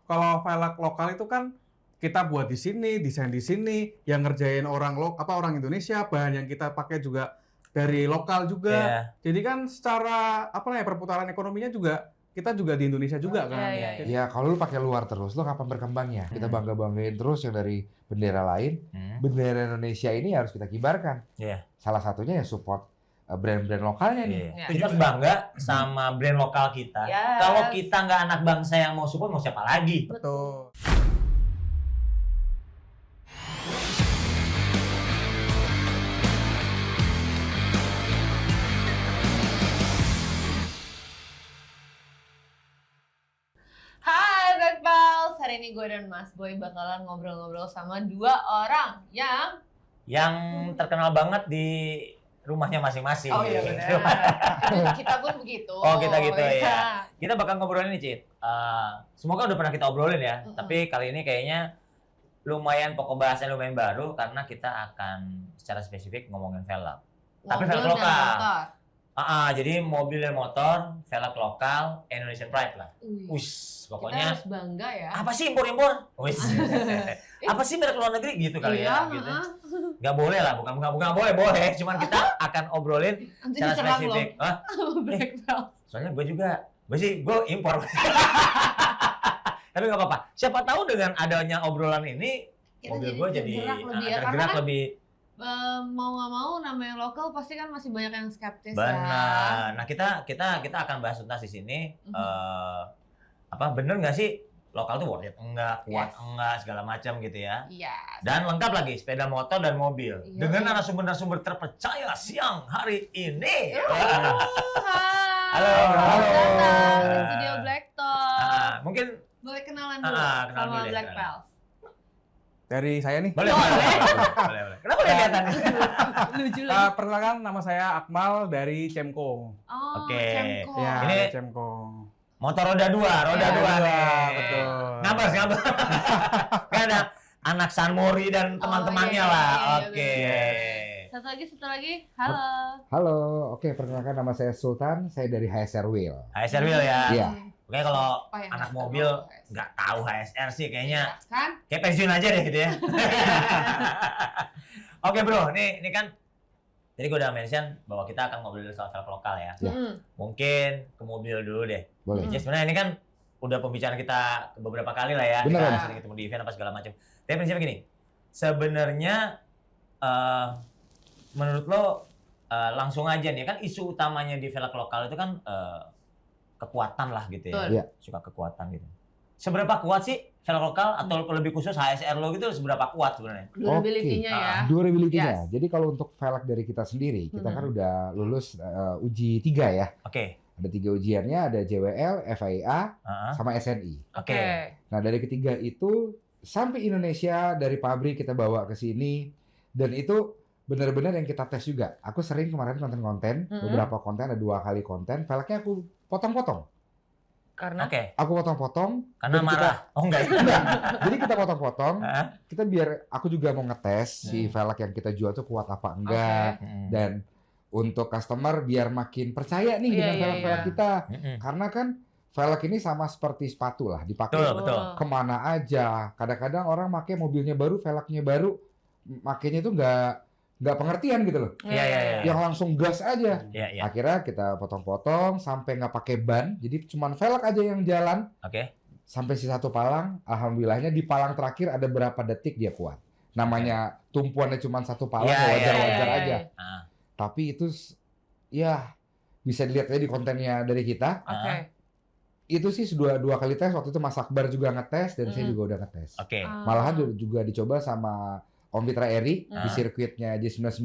kalau velg lokal itu kan kita buat di sini, desain di sini, yang ngerjain orang Indonesia, bahan yang kita pakai juga dari lokal juga. Jadi kan secara perputaran ekonominya juga kita juga di Indonesia juga kan. Ya kalau lu pakai luar terus, lu kapan berkembangnya? Kita bangga-banggain terus yang dari bendera lain. Bendera Indonesia ini harus kita kibarkan. Salah satunya ya support brand-brand lokalnya nih. Kita harus bangga sama brand lokal kita. Kalau kita nggak anak bangsa yang mau support, mau siapa lagi? Betul. Hai Black Pals, hari ini gue dan Mas Boy bakalan ngobrol-ngobrol sama dua orang yang terkenal banget di rumahnya masing-masing. Oh iya benar. Kita pun begitu. Oh kita gitu ya. Kita bakal ngobrolin nih Cid. Semoga udah pernah kita obrolin ya. Tapi kali ini kayaknya lumayan pokok bahasanya lumayan baru karena kita akan secara spesifik ngomongin velg. Tapi velg lokal. Jadi mobil dan motor, velg lokal, Indonesian Pride lah. Pokoknya kita harus bangga ya. Apa sih impor-impor? Apa sih merek luar negeri gitu kali ya? Gitu. Gak boleh lah, bukan boleh. Cuman kita akan obrolin secara spesifik. Soalnya gue impor. Tapi gak apa-apa. Siapa tahu dengan adanya obrolan ini, mobil gue jadi tergerak lebih. Mau nggak mau namanya lokal pasti kan masih banyak yang skeptis. Benar. Nah kita akan bahas tuntas di sini. Bener nggak sih lokal tuh worth it enggak, kuat enggak, segala macam gitu ya. Dan lengkap lagi sepeda motor dan mobil dengan narasumber terpercaya siang hari ini. Halo. Di studio Black Talk. Mungkin boleh kenalan dulu sama Black Pals. Dari saya nih. Boleh. Kenapa kelihatan? Lucu lagi. Perkenalkan, nama saya Akmal dari Cemko. Oke. Cemko. Ini Cemko. Motor roda dua nih. Betul. Ngabar. Kan ada anak Sanmori dan teman-temannya lah. Oke. Satu lagi. Halo. Oke, perkenalkan nama saya Sultan. Saya dari HSR Wheel. HSR Wheel ya. Iya. Oke, kalau anak mobil nggak tahu HSR sih kayaknya kayak pensiun aja deh gitu ya. Oke bro, ini kan jadi gue udah mention bahwa kita akan ngobrol soal velg lokal ya. Mungkin ke mobil dulu deh. Boleh. Jadi sebenarnya ini kan udah pembicaraan kita beberapa kali lah ya. Benar. Kita sering ketemu di event apa segala macam. Tapi prinsipnya gini, sebenarnya menurut lo langsung aja nih kan isu utamanya di velg lokal itu kan kekuatan lah gitu ya. Iya. Suka kekuatan gitu. Seberapa kuat sih velg lokal atau lebih khusus HSR lo gitu seberapa kuat sebenarnya? Durability-nya ya. Durability-nya. Jadi kalau untuk velg dari kita sendiri, kita kan udah lulus uji 3 ya. Oke. Ada 3 ujiannya, ada JWL, FIA, sama SNI. Oke. Nah dari ketiga itu sampai Indonesia dari pabrik kita bawa ke sini dan itu benar-benar yang kita tes juga. Aku sering kemarin konten-konten, beberapa konten, ada 2 kali konten, velgnya aku potong-potong. Karena aku potong-potong. Karena marah. Enggak. Jadi kita potong-potong. Kita biar aku juga mau ngetes si velg yang kita jual tuh kuat apa enggak. Dan untuk customer biar makin percaya nih dengan velg-velg kita. Karena kan velg ini sama seperti sepatu lah, dipakai kemana aja. Kadang-kadang orang pakai mobilnya baru, velgnya baru, makainya itu nggak pengertian gitu loh. Yang langsung gas aja. Akhirnya kita potong-potong sampai nggak pakai ban, jadi cuma velg aja yang jalan. Sampai si satu palang, alhamdulillahnya di palang terakhir ada berapa detik dia kuat. Namanya tumpuannya cuma satu palang, wajar-wajar aja. Tapi itu ya bisa dilihat aja di kontennya dari kita. Itu sih dua kali tes, waktu itu Mas Akbar juga ngetes dan saya juga udah ngetes. Malahan juga dicoba sama Om Fitra Eri di sirkuitnya J99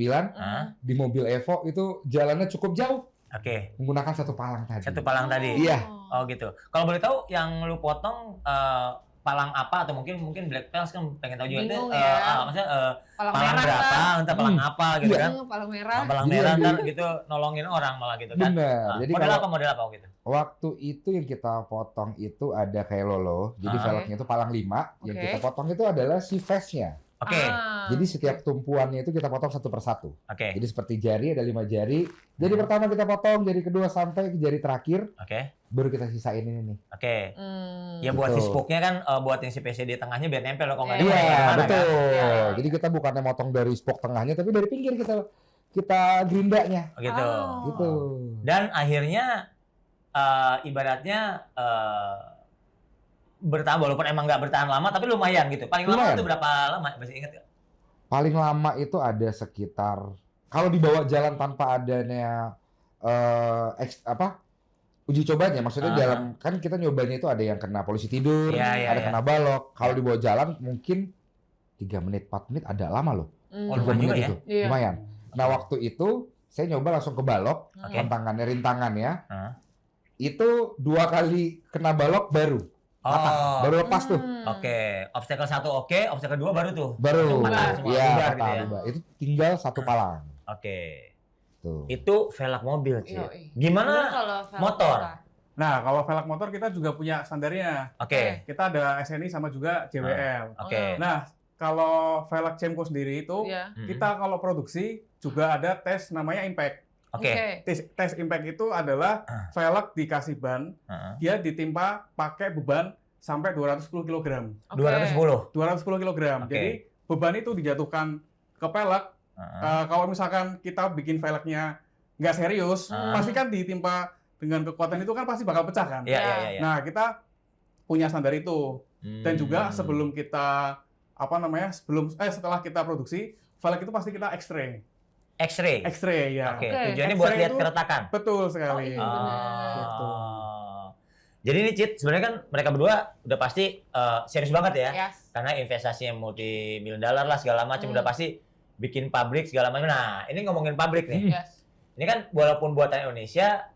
di mobil Evo itu jalannya cukup jauh. Menggunakan satu palang tadi. Satu palang tadi. Iya. Oh gitu. Kalau boleh tahu yang lu potong palang apa atau mungkin Black Pals kan pengen tahu juga itu maksudnya palang berapa, entah palang apa gitu kan. Palang merah. Palang merah ntar gitu nolongin orang malah gitu kan. Benar. Jadi model apa gitu. Waktu itu yang kita potong itu ada kayak Lolo. Jadi velgnya itu palang 5, yang kita potong itu adalah si face-nya. Oke. Jadi setiap tumpuannya itu kita potong satu persatu. Oke. Jadi seperti jari ada 5 jari. Jadi pertama kita potong jari kedua sampai ke jari terakhir. Oke. Baru kita sisain ini nih. Oke. Ya buat si Gitu. spoke-nya kan buat yang si PCD tengahnya biar nempel kalau nggak Iya, nempel betul. Iya. Jadi kita bukannya motong dari spoke tengahnya, tapi dari pinggir kita gerindanya. Gitu. Gitu. Dan akhirnya ibaratnya bertahan walaupun emang nggak bertahan lama tapi lumayan gitu. Paling lama Lumayan. itu berapa lama? Masih ingat nggak? Paling lama itu ada sekitar kalau dibawa jalan tanpa adanya uji cobanya, maksudnya dalam kan kita nyobanya itu ada yang kena polusi tidur, Iya, ada iya. kena balok. Kalau dibawa jalan mungkin 3 menit, 4 menit ada lama loh. Oh, 3 lumayan juga menit ya. itu. Iya. Lumayan. Nah, waktu itu saya nyoba langsung ke balok, Oke. rintangannya. Hah? Itu 2 kali kena balok baru patah, Oh. baru lepas tuh. Oke, obstacle 1 oke, obstacle 2 baru tuh. Baru. Patah semua, Iya, bubar patah, gitu ya. bubar. Itu tinggal 1 palang. Oke. Tuh. Itu velg mobil, Cid. Yoi. Gimana kalau velg motor? Nah, kalau velg motor kita juga punya standarnya. Oke. Kita ada SNI sama juga JWL. Oke. Nah, kalau velg Cemco sendiri itu Iya. kita kalau produksi juga ada tes namanya impact. Oke. Tes impact itu adalah velg dikasih ban, Heeh. dia ditimpa pakai beban sampai 210 kg. 210. 210 kg. Oke. Jadi beban itu dijatuhkan ke velg. Heeh. Kalau misalkan kita bikin velgnya nggak serius, pasti kan ditimpa dengan kekuatan itu kan pasti bakal pecah kan. Iya, iya, iya. Nah, kita punya standar itu. Dan juga sebelum kita setelah kita produksi, velg itu pasti kita X-ray. X-ray. X-ray ya. Oke. Oke. Tujuannya buat X-ray lihat itu- keretakan. Betul sekali. Oh, iya. benar. Gitu. Jadi ini Cid, sebenarnya kan mereka berdua udah pasti serius banget ya. Yes. Karena investasinya multi million dollar lah segala macam udah pasti bikin pabrik segala macam. Nah, ini ngomongin pabrik nih. Yes. Ini kan walaupun buatan Indonesia,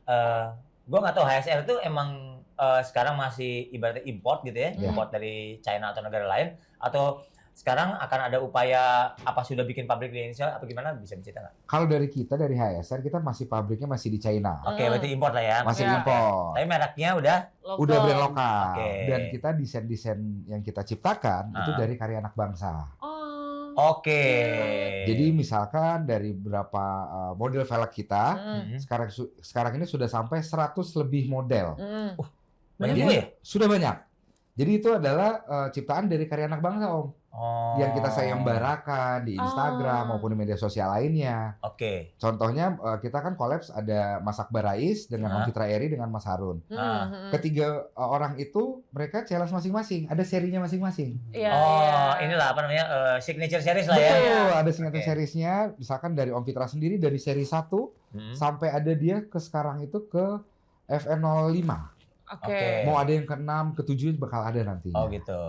gua nggak tahu HSR itu emang sekarang masih ibaratnya import gitu ya, import dari China atau negara lain, atau sekarang akan ada upaya apa sudah bikin pabrik di Indonesia apa gimana, bisa dicerita nggak? Kalau dari kita dari HSR kita masih pabriknya masih di China. Oke, berarti import lah ya. Masih Iya. impor. Tapi mereknya udah Udah brand lokal. Oke. Dan kita desain-desain yang kita ciptakan itu dari karya anak bangsa. Oh. oke. Jadi misalkan dari beberapa model velg kita, sekarang ini sudah sampai 100 lebih model. Banyak Jadi, juga ya? Sudah banyak. Jadi itu adalah ciptaan dari karya anak bangsa, Om. Oh. Yang kita sayembarakan di Instagram maupun di media sosial lainnya. Oke. Contohnya kita kan kolaps ada Mas Akbar Rais dengan Om Fitra Eri dengan Mas Harun. Ketiga orang itu mereka challenge masing-masing, ada serinya masing-masing. Iya. Inilah apa namanya signature series lah ya. Betul, ada signature Oke. seriesnya. Misalkan dari Om Fitra sendiri dari seri 1 sampai ada dia ke sekarang itu ke FN05. Oke. Mau ada yang ke-6, ke-7 bakal ada nantinya. Oh gitu.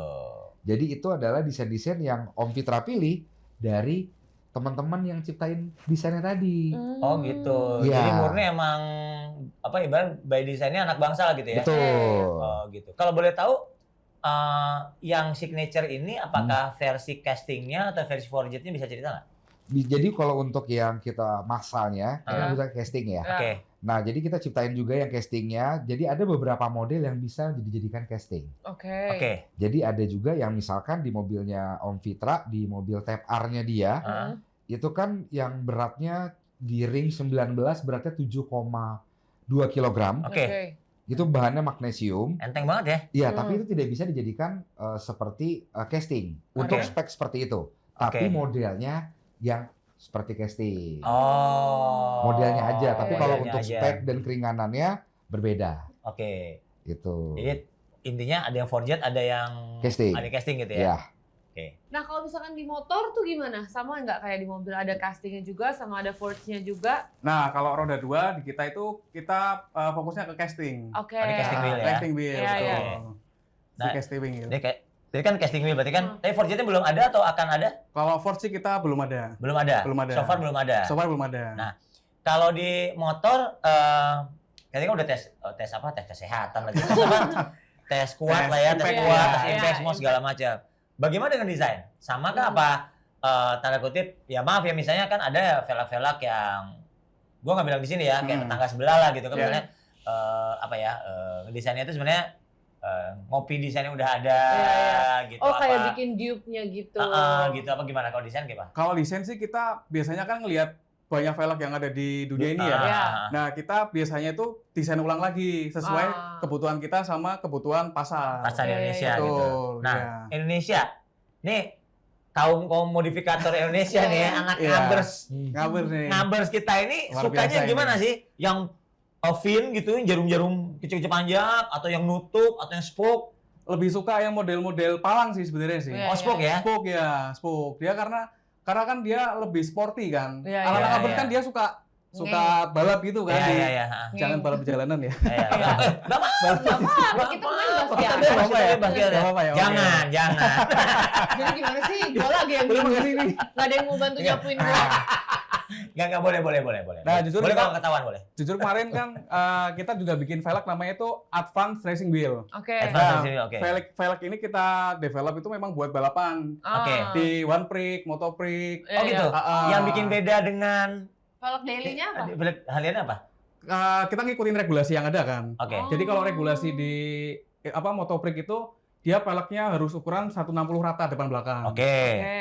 Jadi itu adalah desain-desain yang Om Fitra pilih dari teman-teman yang ciptain desainnya tadi. Oh gitu. Iya. Jadi murni emang apa ibarat by desainnya anak bangsa lah gitu ya. Betul. Oh gitu. Kalau boleh tahu yang signature ini apakah versi castingnya atau versi forgetnya bisa cerita nggak? Jadi kalau untuk yang kita massalnya, kita bisa casting ya. Oke. Nah, jadi kita ciptain juga yang castingnya. Jadi ada beberapa model yang bisa dijadikan casting. Oke. Oke. Jadi ada juga yang misalkan di mobilnya Om Fitra, di mobil Type R-nya dia, itu kan yang beratnya di ring 19 beratnya 7,2 kg. Oke. Itu bahannya magnesium. Enteng banget ya. Iya, tapi itu tidak bisa dijadikan seperti casting. Untuk Oke. spek seperti itu. Tapi Oke. modelnya yang seperti casting. Oh. Modelnya aja, tapi kalau Modelnya untuk aja. spek dan keringanannya berbeda. Oke. Gitu. Jadi intinya ada yang forget, ada yang Casting. Ada casting gitu ya. Iya. Oke. Nah kalau misalkan di motor tuh gimana? Sama nggak kayak di mobil ada castingnya juga, sama ada forge-nya juga? Nah, kalau roda 2 di kita itu kita fokusnya ke casting. Oke. Oh, di casting wheel ya? Casting wheel, Iya, betul. iya. Si Nah, casting wheel. Jadi kan casting wheel berarti kan. Tapi forgetnya belum ada atau akan ada? Kalau Ford sih kita belum ada. Belum ada. Belum ada. So far belum ada. So far belum ada. Nah, kalau di motor, tadi kan udah tes apa? Tes kesehatan lagi. Tes apa? Tes kuat Tes lah ya, tes impact. kuat, Iya, tes iya, impact semua iya. segala macam. Bagaimana dengan desain? Sama kah apa? Tanda kutip, ya maaf ya misalnya kan ada velg-velg yang gua nggak bilang di sini ya, kayak tetangga sebelah lah gitu kan, Iya. misalnya apa ya? Desainnya itu sebenarnya ngopi desainnya udah ada gitu. Oh, kayak bikin dupe-nya gitu. Gitu apa gimana kalau desain kayak apa? Kalau desain sih kita biasanya kan ngelihat banyak velg yang ada di dunia ini ya. Nah, kita biasanya itu desain ulang lagi sesuai kebutuhan kita sama kebutuhan pasar. Pasar Indonesia Betul, gitu. Nah, Indonesia. Nih kaum modifikator Indonesia nih, anak ngabers kita ini luar sukanya gimana sih? Yang fin gitu, jarum-jarum kecil-kecil panjang, atau yang nutup, atau yang spoke? Lebih suka yang model-model palang sih sebenarnya sih. Spoke ya? Spoke ya, spoke. Dia karena kan dia lebih sporty kan. Anak-anak ngabers kan dia suka balap gitu kan. Jangan balap di jalanan ya. Bapak, kita main basket. Jangan. Jadi gimana sih? Gue lagi yang gini. Nggak ada yang mau bantu nyapuin gue. Nggak boleh. Nah, jujur boleh kalau ketahuan boleh. Jujur kemarin kan kita juga bikin velg namanya itu Advanced Racing Wheel. Oke. Velg ini kita develop itu memang buat balapan. Di One Prix, Moto Prix. Oh gitu. Yang bikin beda dengan velg daily-nya apa? Velg hariannya apa? Kita ngikutin regulasi yang ada kan. Jadi kalau regulasi di Moto Prix itu dia velgnya harus ukuran 160 rata depan belakang.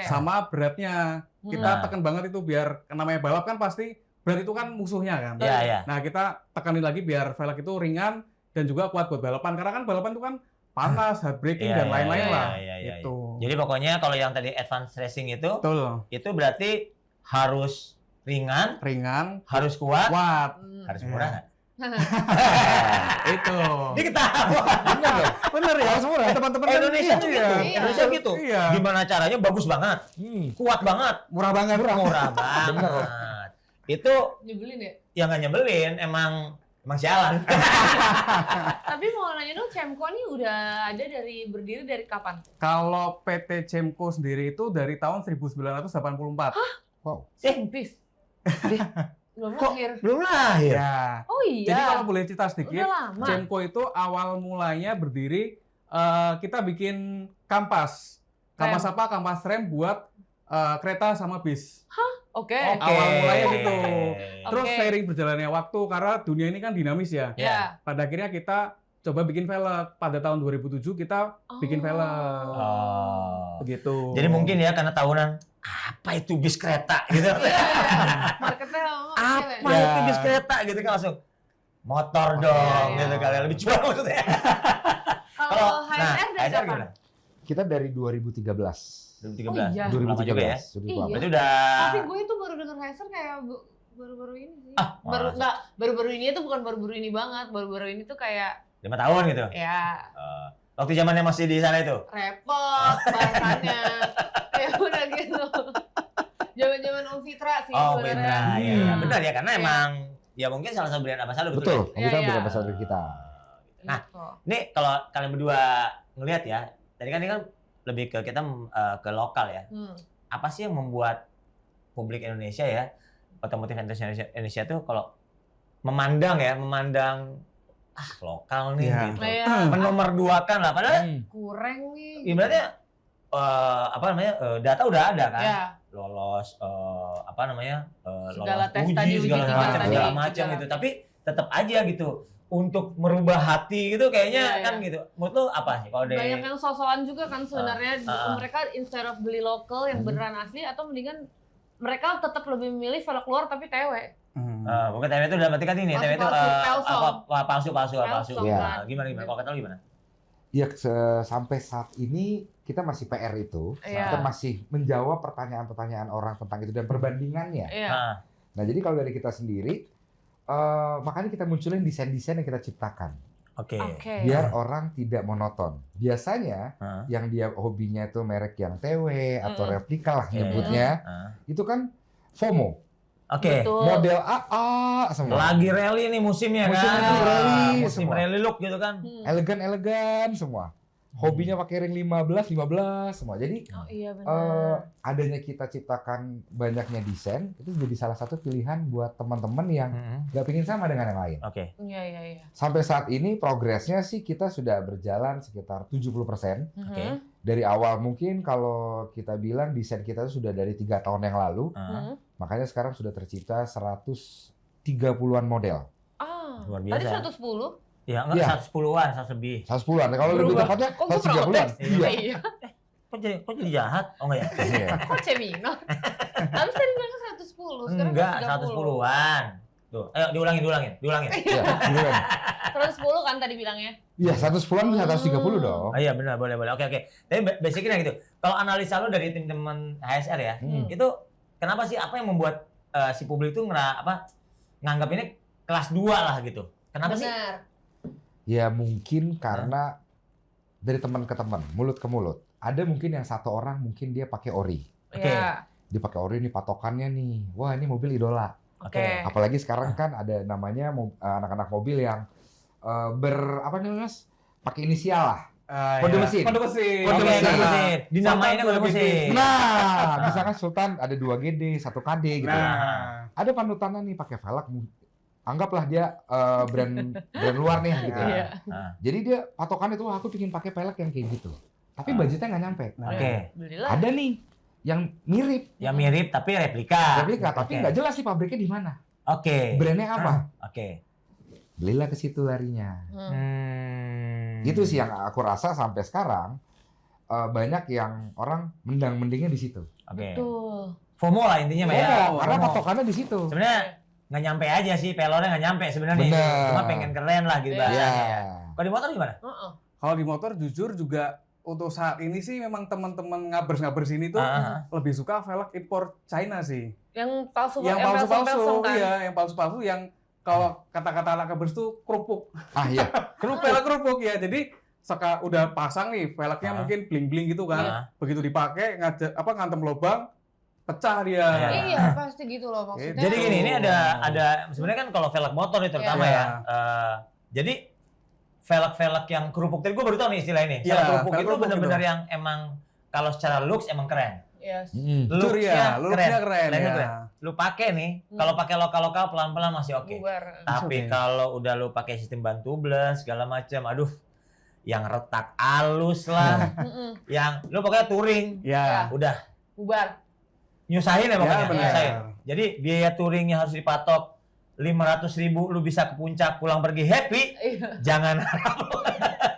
Sama beratnya. Kita tekan banget itu biar namanya balap kan pasti berat itu kan musuhnya kan. Nah, kita tekanin lagi biar velg itu ringan dan juga kuat buat balapan. Karena kan balapan itu kan panas, hard braking dan lain-lain lah. Gitu. Jadi pokoknya kalau yang tadi advanced racing itu berarti harus ringan, harus kuat, harus murah. Itu. Dia ketawa. Bener ya, harus murah. Teman-teman Indonesia gitu. Indonesia gitu. Gimana caranya? Bagus banget, kuat banget, murah banget. Itu nyebelin ya? Ya nggak nyebelin, emang sialan. Tapi mau nanya dong, Cemco ini udah ada berdiri dari kapan? Kalau PT Cemco sendiri itu dari tahun 1984. Wow. Simpis. Belum lahir. Ya. Oh iya. Jadi kalau boleh cerita sedikit, Cemco itu awal mulanya berdiri kita bikin kampas. Kampas apa? Kampas rem buat kereta sama bis. Awal mulanya gitu. Terus seiring berjalannya waktu karena dunia ini kan dinamis ya. Pada akhirnya kita coba bikin velg. Pada tahun 2007 kita bikin velg. Begitu. Jadi mungkin ya karena tahunan apa itu bis kereta gitu. Marketnya apa itu bis kereta gitu kan langsung motor dong gitu kali lebih cuan maksudnya. Kalau HSR dari kapan? Kita dari 2013. 2013 ya. Berarti udah. Tapi gue itu baru denger HSR kayak baru-baru ini sih. Baru-baru ini itu bukan baru-baru ini banget. Baru-baru ini tuh kayak 5 tahun gitu. Ya. Waktu zamannya masih di sana itu. Repot bahasannya. Ya udah gitu. Zaman-zaman Om Fitra sih sebenarnya. Iya, benar ya karena emang ya mungkin salah satu brand ambassador betul. Om Fitra brand ambassador kita. Nah, ini kalau kalian berdua ngelihat ya, tadi kan ini kan lebih ke kita ke lokal ya. Apa sih yang membuat publik Indonesia ya, otomotif Indonesia tuh kalau memandang lokal nih gitu. Menomorduakan lah padahal kurang nih. Ibaratnya data udah ada kan. Lolos segala lolos tes uji tadi, segala macam gitu. Tapi tetap aja gitu untuk merubah hati gitu kayaknya kan gitu. Menurut lu apa sih kalau banyak yang sosokan juga kan sebenarnya mereka instead of beli lokal yang beneran asli atau mendingan mereka tetap lebih memilih velg luar tapi TW. Bukan TW itu dalam arti kan ini, TW itu palsu. Gimana? Kalau kata lu gimana? Ya sampai saat ini kita masih PR itu, kita masih menjawab pertanyaan-pertanyaan orang tentang itu dan perbandingannya. Nah jadi kalau dari kita sendiri, makanya kita munculin desain-desain yang kita ciptakan. Biar orang tidak monoton. Biasanya yang dia hobinya itu merek yang TW atau replika lah nyebutnya, itu kan FOMO. Model AA semua. Lagi rally nih musimnya kan. Musim rally look gitu kan. Elegan semua. Hobinya pakai ring 15 semua. Jadi adanya kita ciptakan banyaknya desain itu jadi salah satu pilihan buat teman-teman yang nggak pingin sama dengan yang lain. Iya. Sampai saat ini progresnya sih kita sudah berjalan sekitar 70%. Dari awal mungkin kalau kita bilang desain kita itu sudah dari 3 tahun yang lalu, makanya sekarang sudah tercipta 130-an model. Luar biasa. Tadi 110? Ya, enggak 110-an, 100 lebih. 110-an. Kalau lebih tepatnya Kok gue 130-an. Iya. Iya. Kok jadi jahat? Oh enggak ya? Kok Cemino? Habis tadi bilang 110, sekarang Enggak, 130. 110-an. Tuh, ayo diulangin. Iya, beneran. 110 kan tadi bilangnya. Iya, 110-an bisa 130 dong. Oh iya benar, boleh. Oke. Tapi basicnya gitu. Kalau analisa lo dari teman-teman HSR ya, itu kenapa sih apa yang membuat si publik itu nganggap ini kelas 2 lah gitu? Kenapa sih? Benar. Ya mungkin karena dari teman ke teman, mulut ke mulut. Ada mungkin yang satu orang mungkin dia pakai ori. Oke. Iya. Dia pakai ori nih patokannya nih. Wah, ini mobil idola. Oke. Apalagi sekarang kan ada namanya anak-anak mobil yang apa namanya Mas? Pakai inisial lah. Kode mesin. Kode mesin. Kode mesin. mesin. Dinamainnya kode mesin. Nah, misalkan Sultan ada 2 GD, 1 KD gitu. Nah, Ada panutannya nih pakai velg. Anggaplah dia brand luar nih gitu. Iya. Jadi dia patokannya tuh aku pingin pakai velg yang kayak gitu. Tapi budgetnya nggak nyampe. Oke. Belilah. Ada nih yang mirip, Ya mirip tapi replika. tapi nggak jelas sih pabriknya di mana. Oke. Brandnya apa? Oke. Belilah ke situ larinya. Gitu sih yang aku rasa sampai sekarang banyak yang orang mending-mendingnya di situ. Oke. Tuh. FOMO lah intinya Mbak ya. Karena FOMO. patokannya di situ. Sebenarnya nggak nyampe aja sih, pelornya nggak nyampe sebenarnya. Bener. Cuma pengen keren lah gitu Iya. Ya. bahasanya. Kalau di motor gimana? kalau di motor jujur juga untuk saat ini sih memang teman-teman ngabers sini tuh lebih suka velg impor China sih. Yang palsu Yang palsu-palsu, kan? iya, yang palsu-palsu yang kalau kata-kata anak ngabers tuh kerupuk. Ah iya. Velg kerupuk ya. Jadi udah pasang nih velgnya mungkin bling-bling gitu kan. Begitu dipakai ngantem lubang pecah dia. Iya, pasti gitu loh maksudnya. Jadi gini, ini ada sebenarnya kan kalau velg motor nih terutama Iya. ya. Jadi velg yang kerupuk tadi gue baru tahu nih istilah ini. Iya, Velg kerupuk velg itu kerupuk benar-benar gitu. yang emang kalau secara looks emang keren. Yes. Jujur ya, looknya keren Looknya ya. keren. Lu pakai nih, kalau pakai lokal-lokal pelan-pelan masih oke. Bubar. Tapi Oke. kalau udah lu pakai sistem ban tubles segala macam, aduh, yang retak halus lah, yang lu pokoknya touring, Ya. udah Bubar. nyusahin ya pokoknya, benar. nyusahin. Jadi biaya touringnya harus dipatok 500.000, lu bisa ke puncak pulang pergi happy, Iya. jangan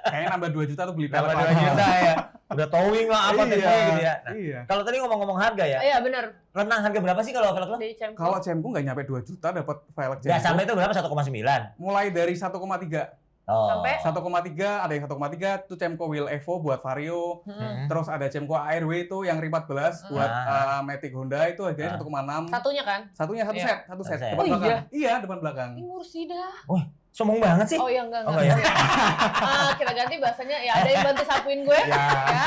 Kayaknya nambah 2 juta tuh beli dapat velg. 2 juta ya. Udah towing lah apa Iya, gitu ya. Nah, iya. kalau tadi ngomong-ngomong harga ya, Iya, benar. rentang harga berapa sih kalau velg lo? Di Cemco. Kalau Cemco nggak nyampe 2 juta dapat velg Ya Cemco. sampai itu berapa? 1,9. Mulai dari 1,3. Oh. Sampai? 1,3, ada yang 1,3 itu Cemco Wheel Evo buat Vario. Terus ada Cemco Airway itu yang ring 14 buat Matic Honda itu harganya 1,6. Satunya kan? Satunya satu Iya. set, satu set. Satu set. Depan Oh, belakang. iya? Iya, depan belakang. Ini Mursida. Sombong banget sih. Oh iya, enggak. Oh, enggak ya? Kita ganti bahasanya, ya ada yang bantu sapuin gue. Ya. Ya.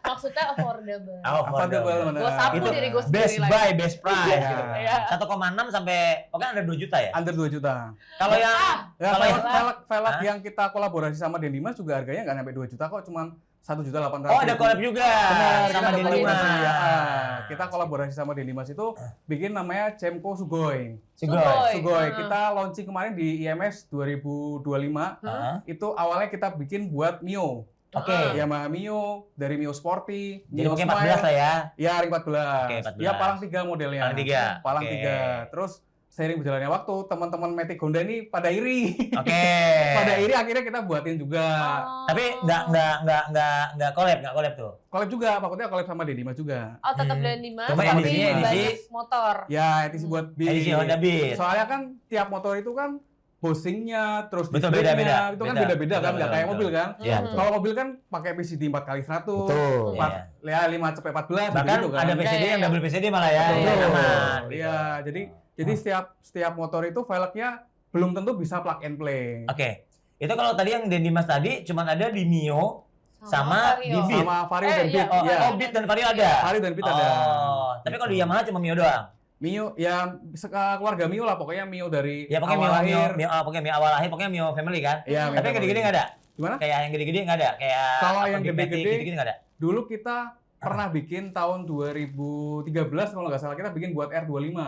Maksudnya affordable. Affordable, benar. Gue sapu Itu diri gue sendiri best lagi. buy, best price Iya. gitu. Iya. 1,6 sampai pokoknya under 2 juta ya. Under 2 juta. Kalau yang Ya, Kalau yang- velg yang kita kolaborasi sama Dendimas juga harganya nggak nyampe 2 juta kok, cuman 1.800.000. Oh, ada collab juga Benar, sama kita Dendimas. kolaborasi. Ya, kita kolaborasi sama Dendimas itu bikin namanya Cemco Sugoi. Sugoi. Sugoi. Kita launching kemarin di IMS 2025. Itu awalnya kita bikin buat Mio. Oke. Yamaha Mio, dari Mio Sporty, Jadi Mio mungkin Smile. 14 lah ya. Ya, ring 14. Oke, 14. Ya, Palang 3 modelnya. Palang 3. Palang Oke. 3. Terus seiring berjalannya waktu, teman-teman Matic Honda ini pada iri. Oke. Pada iri akhirnya kita buatin juga. Tapi nggak collab tuh. Collab juga, pokoknya collab sama Dendimas juga. Oh, tetap Dendimas, Cuma tapi edisinya banyak edisi- motor. Ya, edisi buat Beat. Edisi Honda Beat. Soalnya kan tiap motor itu kan bosingnya, terus Betul, display-nya, beda-beda. itu kan Beda. beda-beda kan, nggak kayak Betul. mobil kan. Iya, Hmm. betul. Kalau mobil kan pakai PCD 4x100, Betul. Iya. 5/14 Bahkan gitu kan. ada PCD yang Iya. double PCD malah ya. Betul. Yang aman. Iya, jadi setiap motor itu velgnya belum tentu bisa plug and play. Oke. Itu kalau tadi yang Dendimas tadi cuman ada di Mio sama di Vario. Beat. Sama Vario dan iya. Beat. Oh, Iya. oh, Beat dan Vario ada. Vario dan Beat ada. Oh, tapi kalau di Yamaha cuma Mio doang. Mio, ya keluarga Mio lah, pokoknya Mio dari Ya pokoknya awal lahir. pokoknya Mio awal lahir, pokoknya Mio family kan. Iya, Tapi yang gede-gede nggak ada. Gimana? Kayak yang gede-gede nggak ada. Kayak Kalau apa, yang Big Matic gede-gede, gitu-gitu nggak ada. Dulu kita pernah bikin tahun 2013 kalau nggak salah, kita bikin buat R25.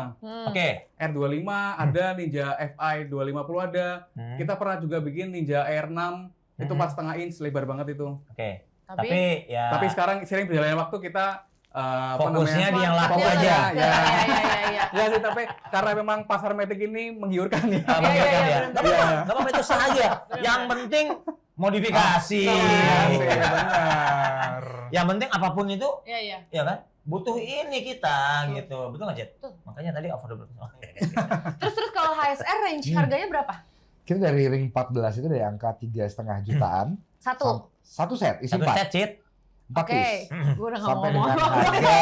Oke. R25 ada, Ninja FI 250 ada. Kita pernah juga bikin Ninja R6 itu 4,5 inch, lebar banget itu. Oke. Tapi Tapi ya Tapi sekarang sering berjalannya waktu kita fokusnya di yang laku fokusnya, aja. Ya. Iya. Ya sih, tapi karena memang pasar Matic ini menggiurkan ya. Menggiurkan ya. bener. Gak apa-apa itu sah aja. Yang penting modifikasi. Iya sih, benar. Yang penting apapun itu, Iya. ya kan? Butuh ini kita gitu. Betul nggak, Cet? Betul. Makanya tadi affordable. Terus kalau HSR range harganya berapa? Kita dari ring 14 itu dari angka 3,5 jutaan. Satu set, isi Satu 4. set, Cet. 4 piece. Gue udah nggak Sampai mau dengan ngomong. harga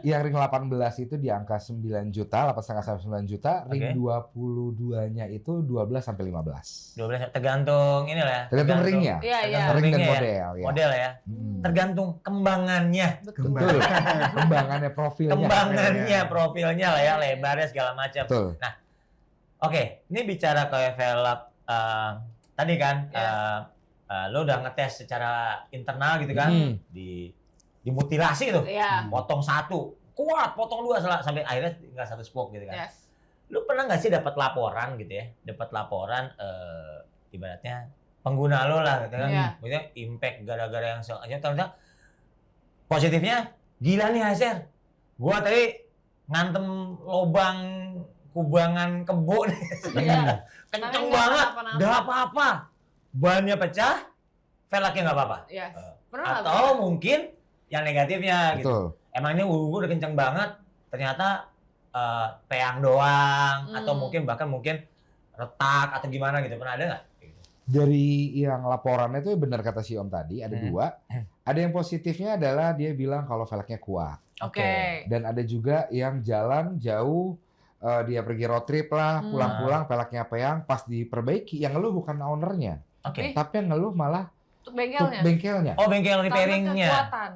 yang ring 18 itu di angka 9 juta, 8,5 sampai 9 juta. Ring 22-nya itu 12 sampai 15. 12 tergantung ini lah. Tergantung ringnya. Iya. Ring dan Ringnya ya. model ya. Model ya. Tergantung kembangannya. Betul. Kembangannya, profilnya. Kembangannya, profilnya lah ya, lebarnya segala macam. Betul. Nah, oke, ini bicara kayak velg tadi kan, lo udah ngetes secara internal gitu kan, dimutilasi gitu, potong satu, kuat, potong dua sampai akhirnya tinggal satu spoke gitu kan. Yes. Lu pernah nggak sih dapat laporan gitu ya, dapat laporan ibaratnya pengguna lo lah gitu kan, maksudnya impact gara-gara yang ternyata positifnya gila nih HSR, gua tadi ngantem lobang kubangan kebo nih, kenceng banget, nggak apa-apa, bannya pecah, velgnya nggak apa-apa. Yes. Atau mungkin yang negatifnya gitu, Betul. emangnya udah kenceng banget, ternyata peang doang, atau bahkan mungkin retak atau gimana gitu, pernah ada nggak? Dari yang laporannya itu benar kata si Om tadi, ada dua. Ada yang positifnya adalah dia bilang kalau velgnya kuat. Oke. Dan ada juga yang jalan jauh, dia pergi road trip lah, pulang-pulang velgnya peang, pas diperbaiki, yang ngeluh bukan ownernya. Oke. Tapi yang ngeluh malah Bengkelnya. bengkelnya. Oh, bengkel repairingnya. Kekuatan.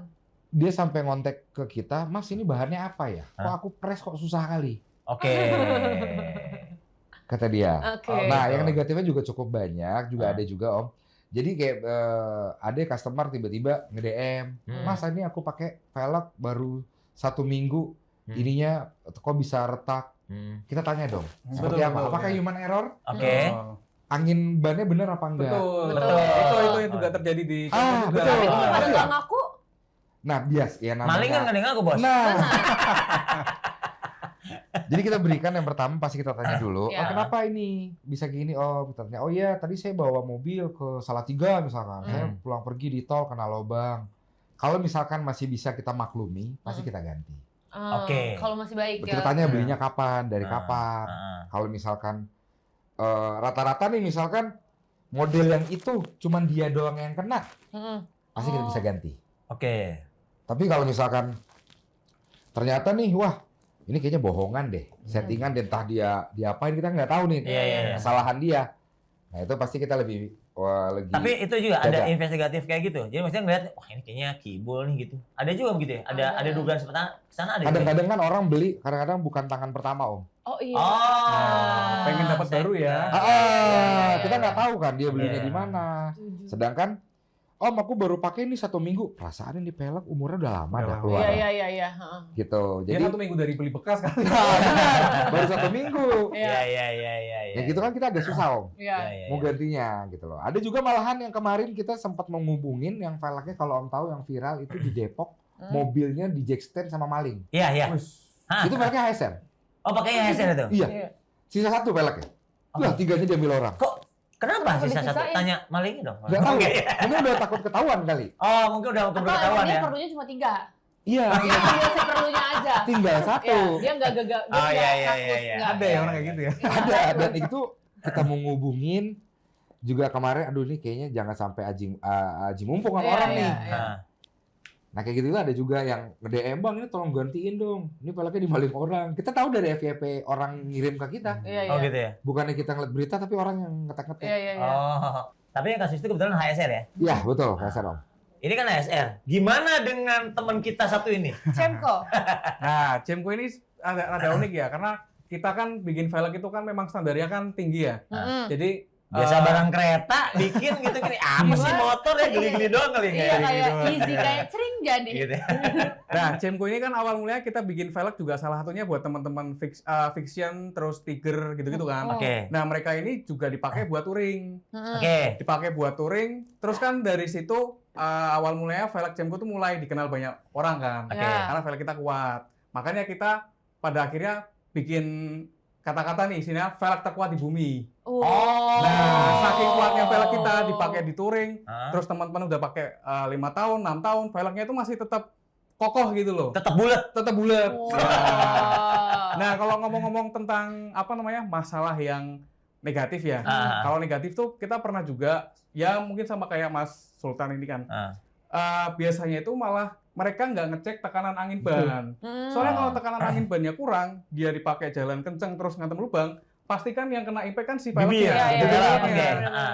Dia sampai ngontek ke kita, Mas ini bahannya apa ya? Kok aku press kok susah kali? Oke. Kata dia. Oke. Nah, yang negatifnya juga cukup banyak, juga ada juga Om. Jadi kayak ada customer tiba-tiba nge-DM, Mas ini aku pakai velg baru 1 minggu, ininya kok bisa retak? Kita tanya dong, seperti apa? Apakah human error? Oke. Angin bannya benar apa enggak? Betul. Itu yang juga terjadi di betul. Tapi kalau pada nggak ngaku, Nah, bias ya namanya. Maling kan nggak ada yang ngaku, Bos. Nah. Jadi kita berikan yang pertama pasti kita tanya dulu, Ya. oh kenapa ini bisa gini? Oh kita tanya, oh iya tadi saya bawa mobil ke Salatiga misalkan, saya pulang pergi di tol kena lobang. Kalau misalkan masih bisa kita maklumi, pasti kita ganti. Oke. Kalau masih baik ya. Kita tanya belinya kapan, dari kapan. Kalau misalkan rata-rata nih misalkan model yang itu cuman dia doang yang kena, pasti kita bisa ganti. Oke. Tapi kalau misalkan ternyata nih, wah ini kayaknya bohongan deh, settingan dan entah dia diapain kita nggak tahu nih kesalahan dia. Nah itu pasti kita lebih Tapi itu juga ada investigatif kayak gitu. Jadi maksudnya ngeliat, wah ini kayaknya kibul nih gitu. Ada juga begitu ya? Ada dugaan seperti sana ada. Kadang-kadang kan orang beli, kadang-kadang bukan tangan pertama Om. Oh iya. Pengen dapat baru ya. Kita nggak tahu kan dia belinya di mana. Sedangkan Om aku baru pakai ini 1 minggu. Perasaan ini pelek umurnya udah lama dah keluar. Iya. Gitu. Jadi 1 minggu dari beli bekas kan. Baru 1 minggu. Iya. Ya gitu kan kita agak susah Om. Iya. Mau gantinya gitu loh. Ada juga malahan yang kemarin kita sempat menghubungin yang velgnya kalau Om tahu yang viral itu di Depok, mobilnya di jackstand sama maling. Iya. Itu velgnya HSR. Oh pakai HSR itu? Iya. Sisa 1 velgnya. Lah 3-nya diambil orang. Kok kenapa sisa 1? Tanya malingnya dong. Nggak tahu. Mungkin udah takut ketahuan kali. Oh mungkin udah Atau ketahuan dia ya. perlunya cuma 3. Iya. Dia ambil seperlunya aja. Tinggal 1. Dia nggak gagal. Iya. Ada ya orang kayak gitu ya. Ada, dan itu kita mau ngubungin juga kemarin, aduh ini kayaknya jangan sampai aji mumpung sama orang nih. Nah kayak gitu ada juga yang nge-DM, Bang ini tolong gantiin dong, ini velgnya dimaling orang. Kita tahu dari FYP orang ngirim ke kita. Oh gitu ya? Bukannya kita ngeliat berita tapi orang yang ngetek-ngetek. Iya. Oh, tapi yang kasus itu kebetulan HSR ya? Iya betul, HSR Om. Ini kan HSR. Gimana dengan teman kita satu ini? Cemco. Nah, Cemco ini ada unik ya, karena kita kan bikin velg itu kan memang standarnya kan tinggi ya. Jadi Biasa barang kereta bikin gitu kan. Apa sih motor ya geli-geli doang kali Iya kayak gitu. easy kayak cering jadi. Gitu. Nah, Cemco ini kan awal mulanya kita bikin velg juga salah satunya buat teman-teman fiction terus Tiger gitu-gitu kan. Oke. Nah, mereka ini juga dipakai buat touring. Oke. Dipakai buat touring. Terus kan dari situ awal mulanya velg Cemco tuh mulai dikenal banyak orang kan. Oke. Karena velg kita kuat. Makanya kita pada akhirnya bikin kata-kata nih isinya velg terkuat di bumi. Oh. Nah, saking kuatnya velg kita dipakai di touring, terus teman-teman udah pakai 5 tahun, 6 tahun, velgnya itu masih tetap kokoh gitu loh. Tetap bulat. Tetap bulat. Wow. Nah, kalau ngomong-ngomong tentang apa namanya masalah yang negatif ya, kalau negatif tuh kita pernah juga, ya mungkin sama kayak Mas Sultan ini kan, biasanya itu malah mereka nggak ngecek tekanan angin ban. Soalnya kalau tekanan angin bannya kurang, dia dipakai jalan kenceng terus ngantem lubang, pasti kan yang kena impact kan si velgnya,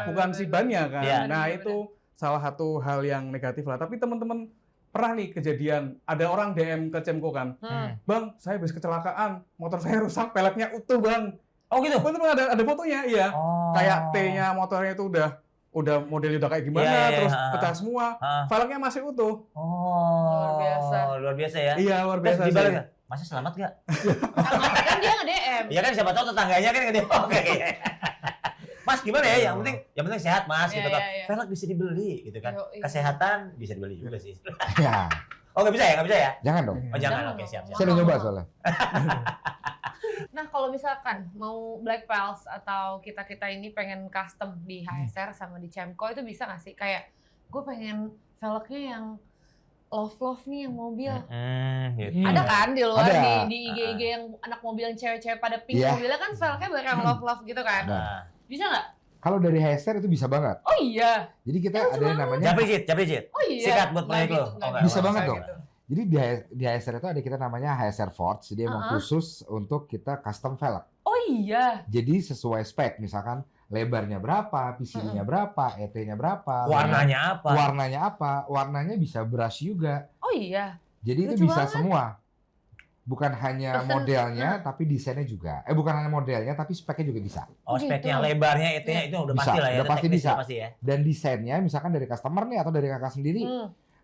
bukan si bannya kan. Iya. Nah itu salah satu hal yang negatif lah. Tapi teman-teman pernah nih kejadian, ada orang DM ke Cemco kan, Bang, saya habis kecelakaan, motor saya rusak, peleknya utuh bang. Oh gitu? Bener ada fotonya, iya. Kayak T-nya motornya itu udah modelnya udah kayak gimana, terus pecah semua, velgnya masih utuh. Oh, luar biasa ya? Iya, luar biasa. Terus dibalik, Masnya selamat nggak? Sama kan dia nge-DM. Iya kan siapa tahu tetangganya kan nge-DM. Oke. Mas gimana ya? Yang penting sehat Mas, gitu kan. Velg bisa dibeli, gitu kan. Kesehatan bisa dibeli juga sih. Ya. Oh nggak bisa ya? Nggak bisa ya? Jangan dong. Oh jangan, oke siap. Saya udah nyoba soalnya. Nah, kalau misalkan mau Black Pals atau kita ini pengen custom di HSR sama di Cemco itu bisa nggak sih? Kayak gue pengen velgnya yang love nih yang mobil. Gitu. Ada kan di luar Ada. di IG yang anak mobil yang cewek-cewek pada pink Iya. mobilnya kan velgnya banyak yang love gitu kan? Ada. Bisa nggak? Kalau dari HSR itu bisa banget. Oh iya. Jadi kita ada yang namanya Japri Oh iya. Sikat buat proyek lo. Bisa banget dong. Jadi di HSR itu ada kita namanya HSR Forge, dia emang khusus untuk kita custom velg. Oh iya. Jadi sesuai spek, misalkan lebarnya berapa, PCD-nya berapa, ET-nya berapa, Warnanya apa? warnanya bisa brush juga. Oh iya. Jadi itu Lucu bisa banget. semua. Bukan hanya Pesen, modelnya, tapi desainnya juga. Bukan hanya modelnya, tapi speknya juga bisa. Oh speknya, Gitu. lebarnya, ET-nya itu udah Bisa, pasti lah ya. udah pasti teknisnya bisa. Pasti ya. Dan desainnya, misalkan dari customer nih atau dari kakak sendiri,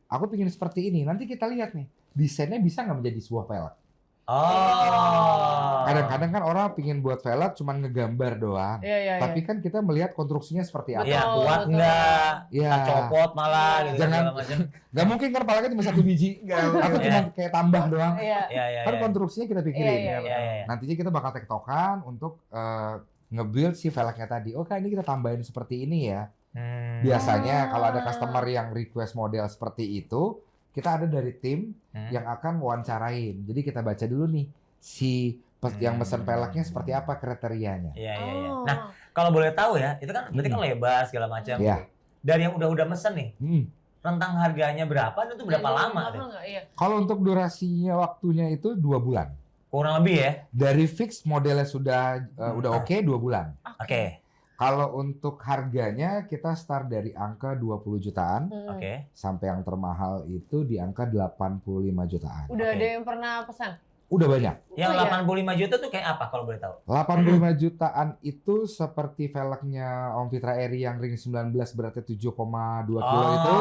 aku pingin seperti ini. Nanti kita lihat nih, desainnya bisa nggak menjadi sebuah velg? Oh. Kadang-kadang kan orang pingin buat velg cuma ngegambar doang. Iya. Tapi kan kita melihat konstruksinya seperti apa. Iya, Betul, kuat betul. enggak? Iya. Copot malah gitu Jangan. segala macam. Gak mungkin kan palanya cuma satu biji. Atau cuma kayak tambah doang. Iya. Iya. Kan konstruksinya kita pikirin. Iya. Nantinya kita bakal tektokan untuk nge-build si velgnya tadi. Oke, ini kita tambahin seperti ini ya. Biasanya kalau ada customer yang request model seperti itu, kita ada dari tim yang akan wawancarain. Jadi kita baca dulu nih si yang mesen velgnya seperti apa kriterianya. Iya. Nah, kalau boleh tahu ya, itu kan berarti kan lebar segala macam. Iya. Dari yang udah mesen nih, rentang harganya berapa dan itu berapa lama? Iya. Kalau untuk durasinya waktunya itu 2 bulan. Kurang lebih ya? Dari fix modelnya sudah oke 2 bulan. Oke. Kalau untuk harganya kita start dari angka 20 jutaan Oke. sampai yang termahal itu di angka 85 jutaan. Udah ada yang pernah pesan? Udah banyak. Yang Oh, iya. 85 juta tuh kayak apa kalau boleh tahu? 85 jutaan itu seperti velgnya Om Fitra Eri yang ring 19 berarti 7,2 kilo itu.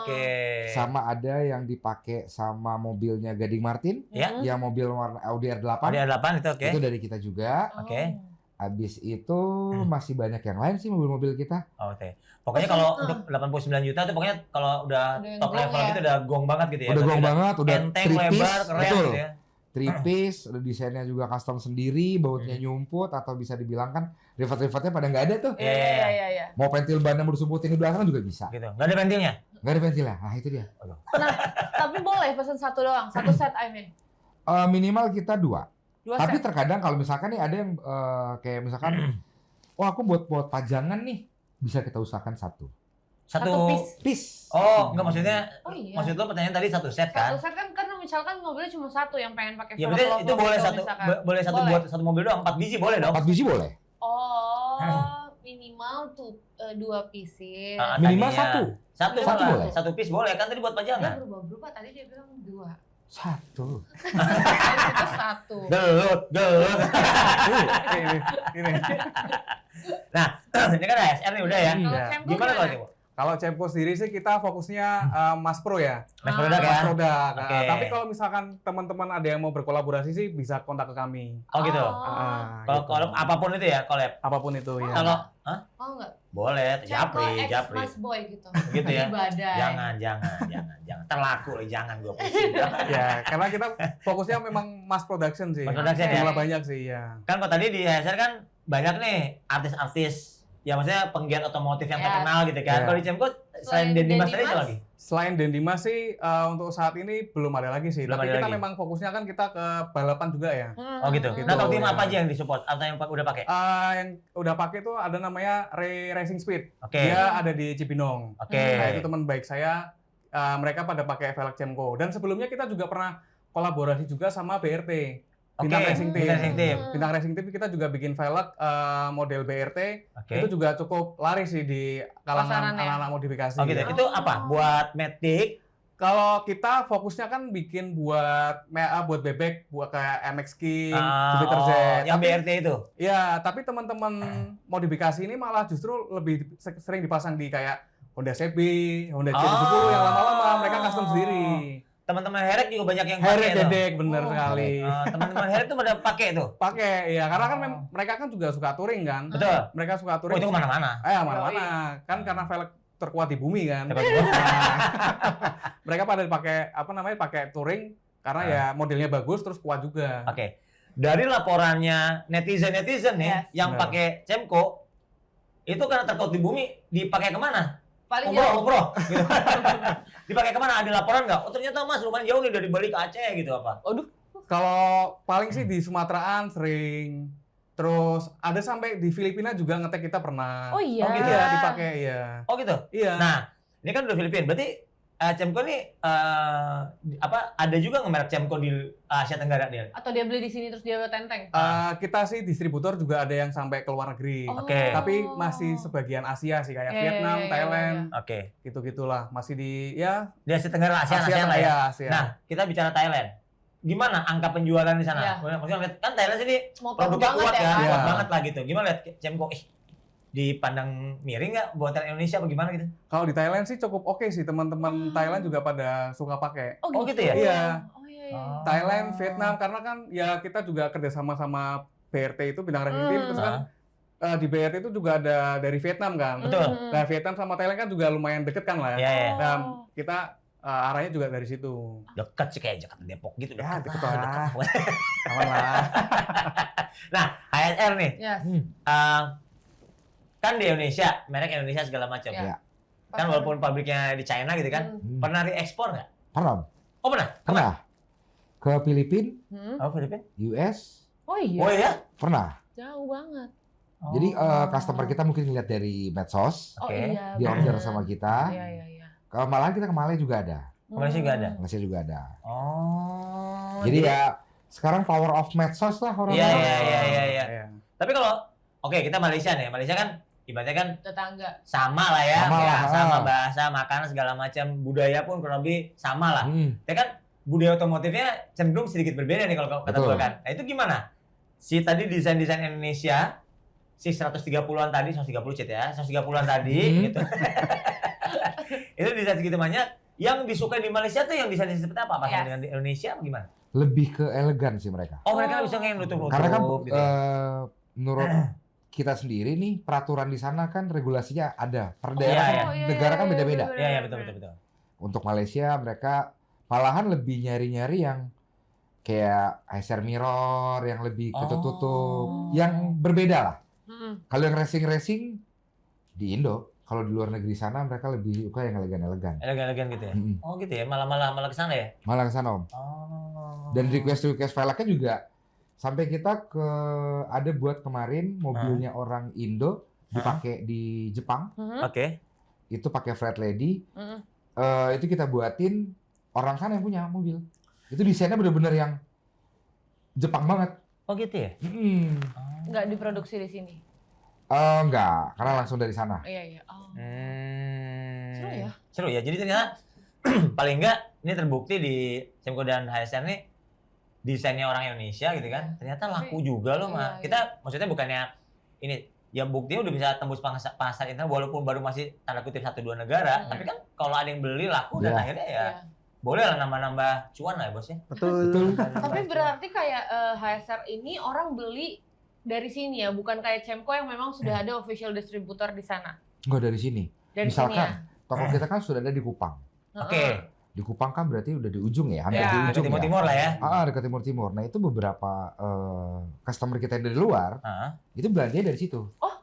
Oke. Sama ada yang dipakai sama mobilnya Gading Martin, Ya. yang mobil warna Audi R8. Audi R8 itu oke. Itu dari kita juga. Oke. Habis itu masih banyak yang lain sih mobil-mobil kita. Oke. Pokoknya kalau untuk 89 juta tuh pokoknya kalau udah Udah yang top gong level ya. gitu udah gong banget gitu ya. Udah Berarti gong banget, udah enteng, three piece, lebar, keren betul. gitu ya. 3 piece, udah desainnya juga custom sendiri, bautnya nyumput atau bisa dibilang kan rivet-rivetnya pada nggak ada tuh. Iya. Mau pentil ban yang bersumputin di belakang juga bisa. Gitu. Nggak ada ventilnya? Nggak ada pentilnya, nah itu dia. Tapi boleh pesan satu doang, satu set I mean. Minimal kita 2. 2 Tapi set. terkadang kalau misalkan nih ada yang kayak misalkan, oh aku buat pajangan nih, bisa kita usahakan 1 Satu piece. piece. Oh, enggak maksudnya. Oh iya. Maksud lo pertanyaan tadi satu set kan? Satu set kan karena misalkan mobilnya cuma satu yang pengen pakai Ya velg berarti logo itu boleh gitu satu misalkan. boleh satu buat satu mobil doang, 4 biji boleh dong. 4 biji boleh. Oh, minimal tuh 2 pieces. Minimal Tadinya. 1. Satu Satu malah. boleh. 1 piece boleh kan tadi buat Dia pajangan. berubah-berubah tadi dia bilang 2. Satu. Itu satu. Gelut. Ini. Nah, ini kan ASR nih udah ya. Kalau Iya. Cemco Gimana kalau gimana? Cemco? Kalau Cemco sendiri sih kita fokusnya Mas Pro ya. Mas produk ya? Mas produk. Oke. Tapi kalau misalkan teman-teman ada yang mau berkolaborasi sih bisa kontak ke kami. Oh gitu. Gitu. Kalau apapun itu ya collab. Apapun itu ya. Kalau Oh enggak. boleh, Cemco Japri. X Mas Boy gitu. Gitu ya. Badai. Jangan. Terlaku lah, jangan gue pusing. Ya, karena kita fokusnya memang mass production sih. Mass production ya? Jumlah banyak sih ya. Kan kok tadi di HSR kan banyak nih artis-artis, ya maksudnya penggiat otomotif yang Yes. terkenal gitu kan. Ya. Kalau di Cemco selain Den Dimas tadi apa lagi? Selain Den Dimas sih untuk saat ini belum ada lagi sih. Belum Tapi ada kita lagi. memang fokusnya kan kita ke balapan juga ya. Oh gitu. Gitu, Nah, tahu tim ya. apa aja yang disupport atau yang udah pakai? Yang udah pakai tuh ada namanya Racing Speed. Oke. Dia ada di Cibinong. Oke. Nah, itu teman baik saya. Mereka pada pakai velg Cemco. Dan sebelumnya kita juga pernah kolaborasi juga sama BRT. Bintang Racing Team. Bintang Racing Team. Bintang Racing Team kita juga bikin velg model BRT. Oke. Itu juga cukup laris sih di kalangan Pasaran ya? anak-anak modifikasi. Oh gitu. ya. Itu apa? Buat Matic. Kalau kita fokusnya kan bikin buat bebek, buat kayak MX King, Jupiter Z. Yang Tapi- BRT itu. Ya, tapi teman-teman modifikasi ini malah justru lebih sering dipasang di kayak Honda CB, Honda C70 yang lama-lama mereka custom sendiri. Teman-teman Herek juga banyak yang Heret pakai tuh. dedek bener Oh. sekali. Teman-teman Herek tuh pada pakai tuh. Pakai ya, karena kan Oh. mereka kan juga suka touring kan. Betul. Mereka suka Oh touring. itu kemana-mana. Mana-mana. Kan karena velg terkuat di bumi kan. Terkuat di bumi. Nah, mereka pada pakai pakai touring karena ya modelnya bagus terus kuat juga. Oke. Dari laporannya netizen nih Yes. yang Benar. pakai Cemco itu karena terkuat di bumi dipakai kemana? Paling jauh. Umroh. Gitu. Dipakai kemana? Ada laporan nggak? Oh ternyata Mas lumayan jauh nih dari Bali ke Aceh gitu apa? Kalau paling sih di Sumateraan sering. Terus ada sampai di Filipina juga ngetek kita pernah. Oh iya. Oh, gitu Iya, dipakai iya. Oh gitu. Iya. Nah, ini kan udah Filipina. Berarti Cemco nih ada juga nge-merek Cemco di Asia Tenggara dia? Atau dia beli di sini terus dia tenteng. Kita sih distributor juga ada yang sampai ke luar negeri. Oh. Oke. Tapi masih sebagian Asia sih kayak Iya, Vietnam, iya, iya, Thailand, Oke. gitu-gitulah. Masih di ya Di Asia Tenggara, ASEAN lah ya. ya, Asia. Nah, kita bicara Thailand. Gimana angka penjualan di sana? Iya. Maksudnya lihat kan Thailand sini Motor produknya banget kuat ya kan, kan? Iya. kuat banget lah gitu. Gimana lihat Cemco? Dipandang miring nggak buatan Indonesia bagaimana gitu? Kalau di Thailand sih cukup oke sih, teman-teman Thailand juga pada suka pakai. Oh, gitu ya? Iya. Oh iya iya. Thailand, Vietnam, karena kan ya kita juga kerjasama sama BRT itu Bintang Racing Team, terus kan di BRT itu juga ada dari Vietnam kan. Betul. Nah Vietnam sama Thailand kan juga lumayan deket kan lah. Iya, iya. Nah kita arahnya juga dari situ. Dekat sih kayak Jakarta Depok gitu. Ya, dekat deket lah, lah. dekat. Aman lah. Nah, HSR nih. Yes. Kan di Indonesia, merek Indonesia segala macam. Iya. Kan walaupun pabriknya di China gitu kan, pernah re-ekspor nggak? Pernah. Oh pernah? Pernah. Ke Filipina, Oh Filipina? US, Oh iya. Oh iya? pernah. Jauh banget. Jadi customer kita mungkin lihat dari medsos, Oh Oke. iya. di order bener. sama kita. Iya iya iya. Malahan kita ke Malaysia juga ada. Malaysia juga ada? Malaysia juga ada. Oh. Jadi ya sekarang power of medsos lah orang-orang. Iya. Iya. Tapi kalau oke kita Malaysia nih, Malaysia kan ibaratnya kan Tetangga. sama lah ya, Sama lah, sama bahasa, makanan segala macam, budaya pun kurang lebih sama lah. Ya kan budaya otomotifnya cenderung sedikit berbeda nih kalau kata Betul. gue kan. Nah itu gimana? Si tadi desain-desain Indonesia, si 130-an tadi, 130 cet ya, 130-an tadi gitu. Itu desain segitu banyak. Yang disukai di Malaysia tuh yang desain seperti apa? Apa Yes. dengan di Indonesia apa gimana? Lebih ke elegan sih mereka. Oh mereka bisa yang nutup-nutup Karena kan gitu ya? menurut kita sendiri nih peraturan di sana kan regulasinya ada. Per Oh, daerah iya, kan negara kan beda-beda. Iya betul. Untuk Malaysia mereka malahan lebih nyari-nyari yang kayak HSR mirror yang lebih ketutup, yang berbeda lah. Kalau yang racing di Indo, kalau di luar negeri sana mereka lebih suka yang elegan-elegan. Elegan-elegan gitu ya? Mm-mm. Oh gitu ya? Malah ke sana ya? Malah ke sana Om. Oh. Dan request velgnya juga sampai kita ada buat kemarin mobilnya orang Indo dipakai di Jepang. Oke. Itu pakai Fred Lady. Itu kita buatin orang sana yang punya mobil. Itu desainnya bener-bener yang Jepang banget. Oh gitu ya? Nggak diproduksi di sini. Enggak, karena langsung dari sana. Iya iya. Oh. Hmm. Seru ya? Seru ya. Jadi ternyata paling enggak ini terbukti di Cemco dan HSR nih desainnya orang Indonesia gitu kan. Ternyata laku juga loh, mah. Kita maksudnya bukannya ini ya buktinya udah bisa tembus pasar internal walaupun baru masih tanda kutip 1-2 negara, tapi kan kalau ada yang beli laku dan akhirnya ya boleh lah nambah-nambah cuan lah ya bos ya. Betul. Tapi berarti kayak HSR ini orang beli dari sini ya, bukan kayak Cemco yang memang sudah ada official distributor di sana. Enggak dari sini. Dari Misalkan sini ya? toko kita kan sudah ada di Kupang. Oke. Di Kupang kan berarti udah di ujung ya, hampir Ya, di ujung timur-timur lah ya. Dekat timur-timur. Nah itu beberapa customer kita yang dari luar, itu belanjanya dari situ. Oh,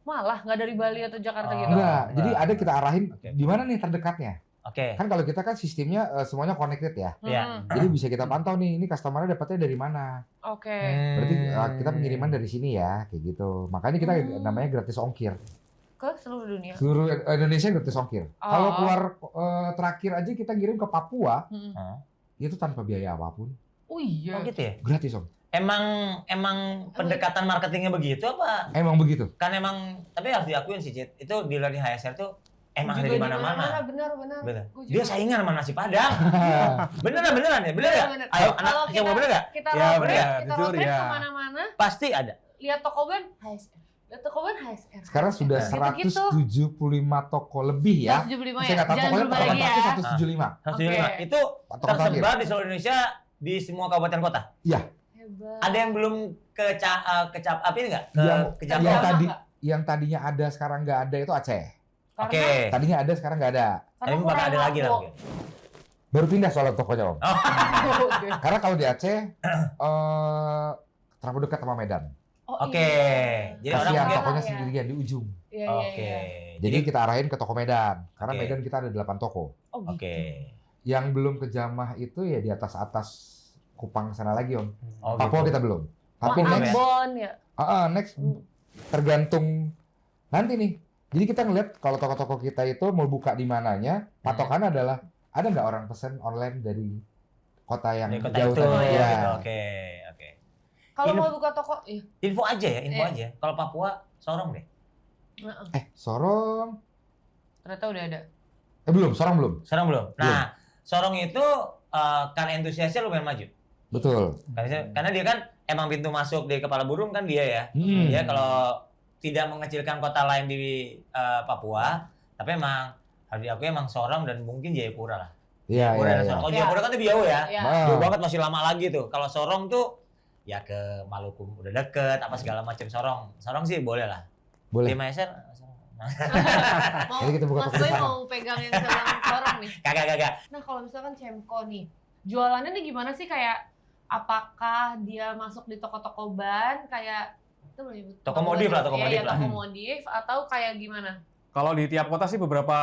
malah nggak dari Bali atau Jakarta gitu? Enggak, jadi ada kita arahin Oke. di mana nih terdekatnya. Oke. Kan kalau kita kan sistemnya semuanya connected ya. Iya. Jadi bisa kita pantau nih, ini customer-nya dapatnya dari mana. Oke. Berarti kita pengiriman dari sini ya, kayak gitu. Makanya kita namanya gratis ongkir. Ke seluruh dunia? Seluruh Indonesia gratis ongkir. Kalau keluar terakhir aja kita ngirim ke Papua, itu tanpa biaya apapun. Oh iya. Oh gitu ya? Gratis om. Emang pendekatan marketingnya begitu apa? Emang begitu. Kan emang, tapi harus diakuin sih Cid, itu dealer di HSR tuh emang dari mana-mana. Benar. Dia saingan sama nasi Padang. Beneran ya? Bener ya? Ayo anak coba bener nggak? Kita Ya, road trip, bener. kita Jujur, road trip ya. kemana-mana, Pasti ada. lihat toko ban HSR. Lihat toko ban HSR. Sekarang sudah Gitu-gitu. 175 toko lebih ya. 175 Saya ya? nggak tahu Jangan pokoknya berubah lagi ya? 175. 175. Oke. Itu Toko terakhir. tersebar di seluruh Indonesia di semua kabupaten kota. Hebat. Ada yang belum kecap apa ini nggak? Kecap Yang tadinya ada sekarang nggak ada itu Aceh. Karena- Oke. Tadinya ada sekarang nggak ada. Tapi bakal ada lagi lah. mungkin. Baru pindah soalnya tokonya om. Oke. Karena kalau di Aceh terlalu dekat sama Medan. Oh, Oke. iya. Jadi orang Kasihan mungkin. tokonya ya. sendirian di ujung. Iya. Oke. Jadi kita arahin ke toko Medan. Karena Oke. Medan kita ada 8 toko. Oh, gitu. Oke. Yang belum ke Jamah itu ya di atas Kupang sana lagi om. Oh, Papua gitu. kita belum. Tapi Wah, next, Ambon ya. next tergantung nanti nih. Jadi kita ngeliat kalau toko-toko kita itu mau buka di mananya, patokan adalah ada nggak orang pesen online dari kota yang Dari kota jauh itu, tadi. ya. Ya. Gitu. Oke. Kalau Info- mau buka toko, iya. Info aja ya, info Iya. aja. Kalau Papua, Sorong deh. Sorong. Ternyata udah ada. Belum, Sorong belum. Sorong belum. Nah, Sorong itu karena entusiasnya lumayan maju. Betul. Karena dia kan emang pintu masuk di Kepala Burung kan dia ya. Dia kalau tidak mengecilkan kota lain di Papua, tapi emang harus diakui emang Sorong dan mungkin Jayapura lah. Iya, Jayapura iya, dan iya. Sorong. Kalau Jayapura kan lebih jauh ya. Iya. Jauh banget, masih lama lagi tuh. Kalau Sorong tuh ya ke Maluku udah deket apa segala macam. Sorong sih boleh lah. Boleh. Di Maeser Mau, Jadi kita buka Mas toko Boy di sana. mau pegang yang sebelah Sorong nih. kagak. Nah kalau misalkan Cemco nih, jualannya nih gimana sih, kayak apakah dia masuk di toko-toko ban kayak itu loh, nyebut Toko modif lah, toko Iya, modif iya, lah. toko modif atau kayak gimana? Kalau di tiap kota sih beberapa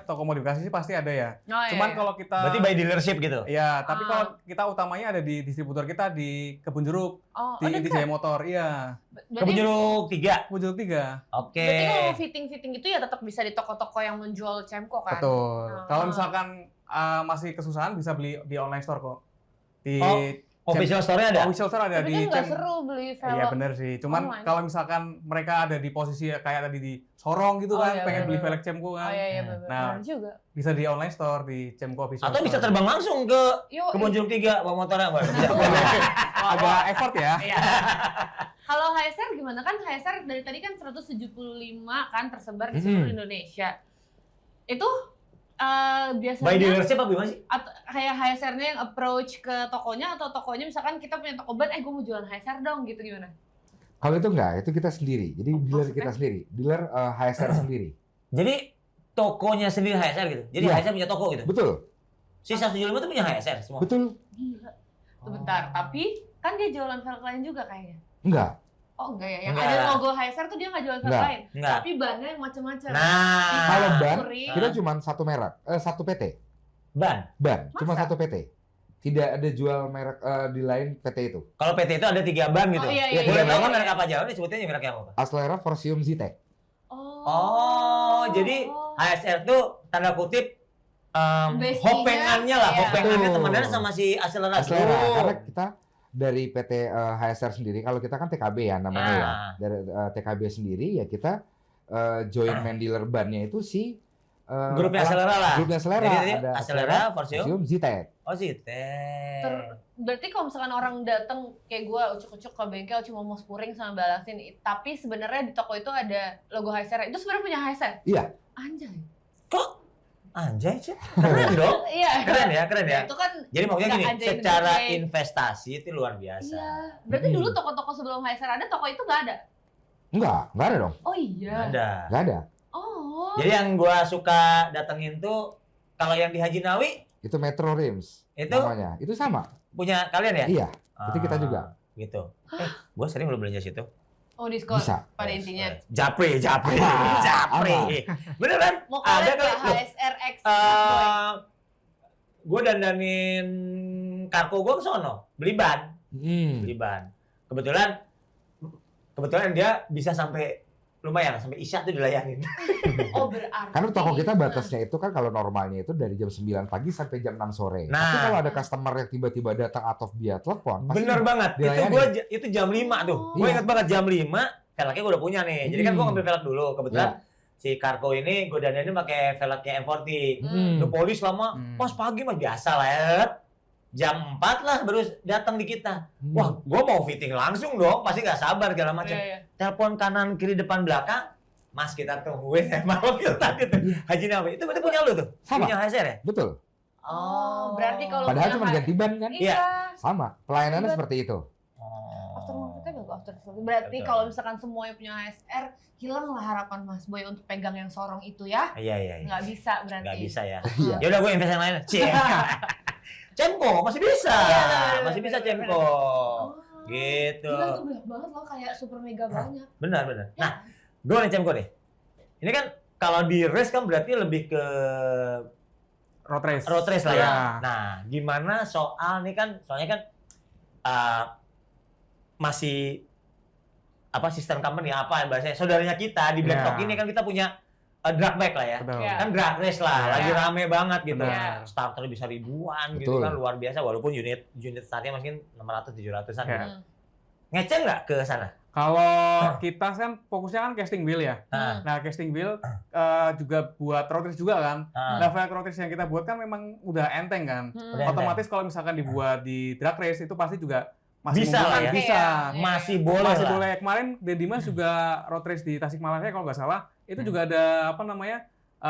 toko modifikasi sih pasti ada ya. Oh, iya, Cuman iya. kalau kita Berarti by dealership gitu. ya, tapi Ah. kalau kita utamanya ada di distributor kita di Kebun Jeruk, Oh, di dekat. Jaya Motor. Iya, Berarti, Kebun Jeruk 3. Kebun Jeruk 3. Oke. berarti kalau mau fitting-fitting itu ya tetap bisa di toko-toko yang menjual Cemco kan? Betul. Ah. Kalau misalkan masih kesusahan bisa beli di online store kok. Di Official store-nya ada? official store ada Tapi di kan nggak seru beli velg. Iya bener sih. Cuman online. kalau misalkan mereka ada di posisi kayak tadi di Sorong gitu Oh, kan, iya, pengen beli bener. velg Cemco Oh kan, iya, bener. Nah. Bener juga. bisa di online store di Cemco official. Atau bisa store. terbang langsung ke Yuk, Kebun Jeruk 3 bawa motornya. Bisa. Agak effort ya. Iya. kalau HSR gimana, kan HSR dari tadi kan 175 kan tersebar di seluruh Indonesia. Itu biasanya By dealership apa gimana sih? kayak HSR-nya yang approach ke tokonya, atau tokonya misalkan kita punya toko ban, gue mau jualan HSR dong gitu, gimana? Kalau itu enggak, itu kita sendiri. Jadi dealer maksudnya? kita sendiri, dealer HSR sendiri. Jadi tokonya sendiri HSR gitu. Jadi Iya. HSR punya toko gitu. Betul, Si 175 itu punya HSR semua. betul. Gila. Sebentar, tapi kan dia jualan velg lain juga kayaknya. Enggak. Oh enggak ya, yang Enggak. ada logo HSR tuh dia nggak jualan velg Enggak. lain. Enggak. Tapi bannya yang macam-macam. Nah, Kalau ban, Kuring. kita cuma satu merek, satu PT. ban. Ban, cuma Masa? satu PT. Tidak ada jual merek di lain PT itu. Kalau PT itu ada 3 ban gitu. Oh, iya, iya, Boleh iya, tahu iya. kan merek apa aja? Udah sebutin aja mereknya apa? Aslera Forcium Zetec. Oh, jadi HSR tuh tanda kutip Bestinya, hopengannya lah, iya. hopengannya Betul. temenan sama si Aslera. Aslera, Oh. karena kita dari PT HSR sendiri, kalau kita kan TKB ya namanya ya. Ah. Dari TKB sendiri ya kita joint man dealer bannya itu si grupnya Acelera lah. Grupnya Acelera. Jadi ada Acelera, Forsium, Zitek. Oh Zitek. Berarti kalau misalkan orang datang kayak gue ucuk-ucuk ke bengkel cuma mau spuring sama balasin, tapi sebenarnya di toko itu ada logo Hyster. Itu sebenarnya punya Hyster? Iya. Anjay. Kok anjay sih? Keren dong. Iya. Keren ya. Itu kan jadi maksudnya gini, anjay secara bener, investasi itu luar biasa. Iya. Berarti dulu toko-toko sebelum Hyster ada, toko itu nggak ada? Enggak ada dong. Oh iya. Nggak ada. Oh. Jadi yang gua suka datengin tuh kalau yang di Haji Nawi Itu Metro Rims itu namanya. Itu sama. punya kalian ya? Iya. Itu kita juga. Gitu. Gua sering lo belanja situ. Oh diskon. Bisa. Pada intinya. Japri. Beneran? Mau Ada kalian kan? ke HSR X Boy. Gue dandanin kargo gue ke sono, beli ban. Kebetulan dia bisa sampai lumayan, sampai isya tuh dilayanin. Oh berarti. Karena toko kita batasnya itu kan kalau normalnya itu dari jam 9 pagi sampai jam 6 sore. Nah. Tapi kalau ada customer yang tiba-tiba datang out of via telepon, pasti Bener banget. dilayani. Itu jam 5 tuh. Gue Iya. ingat banget jam 5, velgnya gue udah punya nih. Jadi kan gue ngambil velg dulu. Kebetulan si kargo ini gue dandanin pakai velgnya M40. Udah polis lama, pas pagi mah biasa lah ya. Jam 4 lah baru datang di kita. Wah, gue mau fitting langsung dong, pasti nggak sabar segala macam. Telepon kanan kiri depan belakang, Mas kita tungguin malam itu tadi tuh. Haji Nawi, itu berarti punya lu tuh? Sama. Punya HSR ya? Betul. Oh, berarti kalau Padahal punya cuma ganti ban kan? Iya. Sama. Pelayanannya seperti itu. Aftermarket kan aftermarket. Berarti Betul. kalau misalkan semuanya punya HSR, hilanglah harapan Mas Boy untuk pegang yang sorong itu ya. Iya. Nggak bisa berarti. Nggak bisa ya. Iya. Ya udah gue invest yang lain. Cie. Cemko masih bisa. Masih bisa Cemko. Gitu. Gila itu banyak banget loh, kayak super mega banyak. Benar. Nah, gue nih Cemko nih. Ini kan kalau di race kan berarti lebih ke Road race lah ya. Ya. Nah, gimana soal nih kan, soalnya kan masih apa sistem company apa bahasanya saudaranya kita di Black Talk ini kan kita punya drag bike lah ya. Betul. Iya. Kan drag race lah, Iya. lagi rame banget gitu. Benar. Starter bisa ribuan gitu Betul. kan, luar biasa walaupun unit startnya mungkin 600-700-an. Ya. Ngeceng nggak ke sana? Kalau kita kan fokusnya kan casting wheel ya. Nah. Nah, casting wheel juga buat road race juga kan. Nah, velg road race yang kita buat kan memang udah enteng kan. Udah Otomatis kalau misalkan dibuat di drag race itu pasti juga masih Bisa mungkin lah kan, ya. bisa. Masih boleh Masih lah. boleh. Kemarin Dendimas juga road race di Tasikmalaya kalau nggak salah. Itu juga ada apa namanya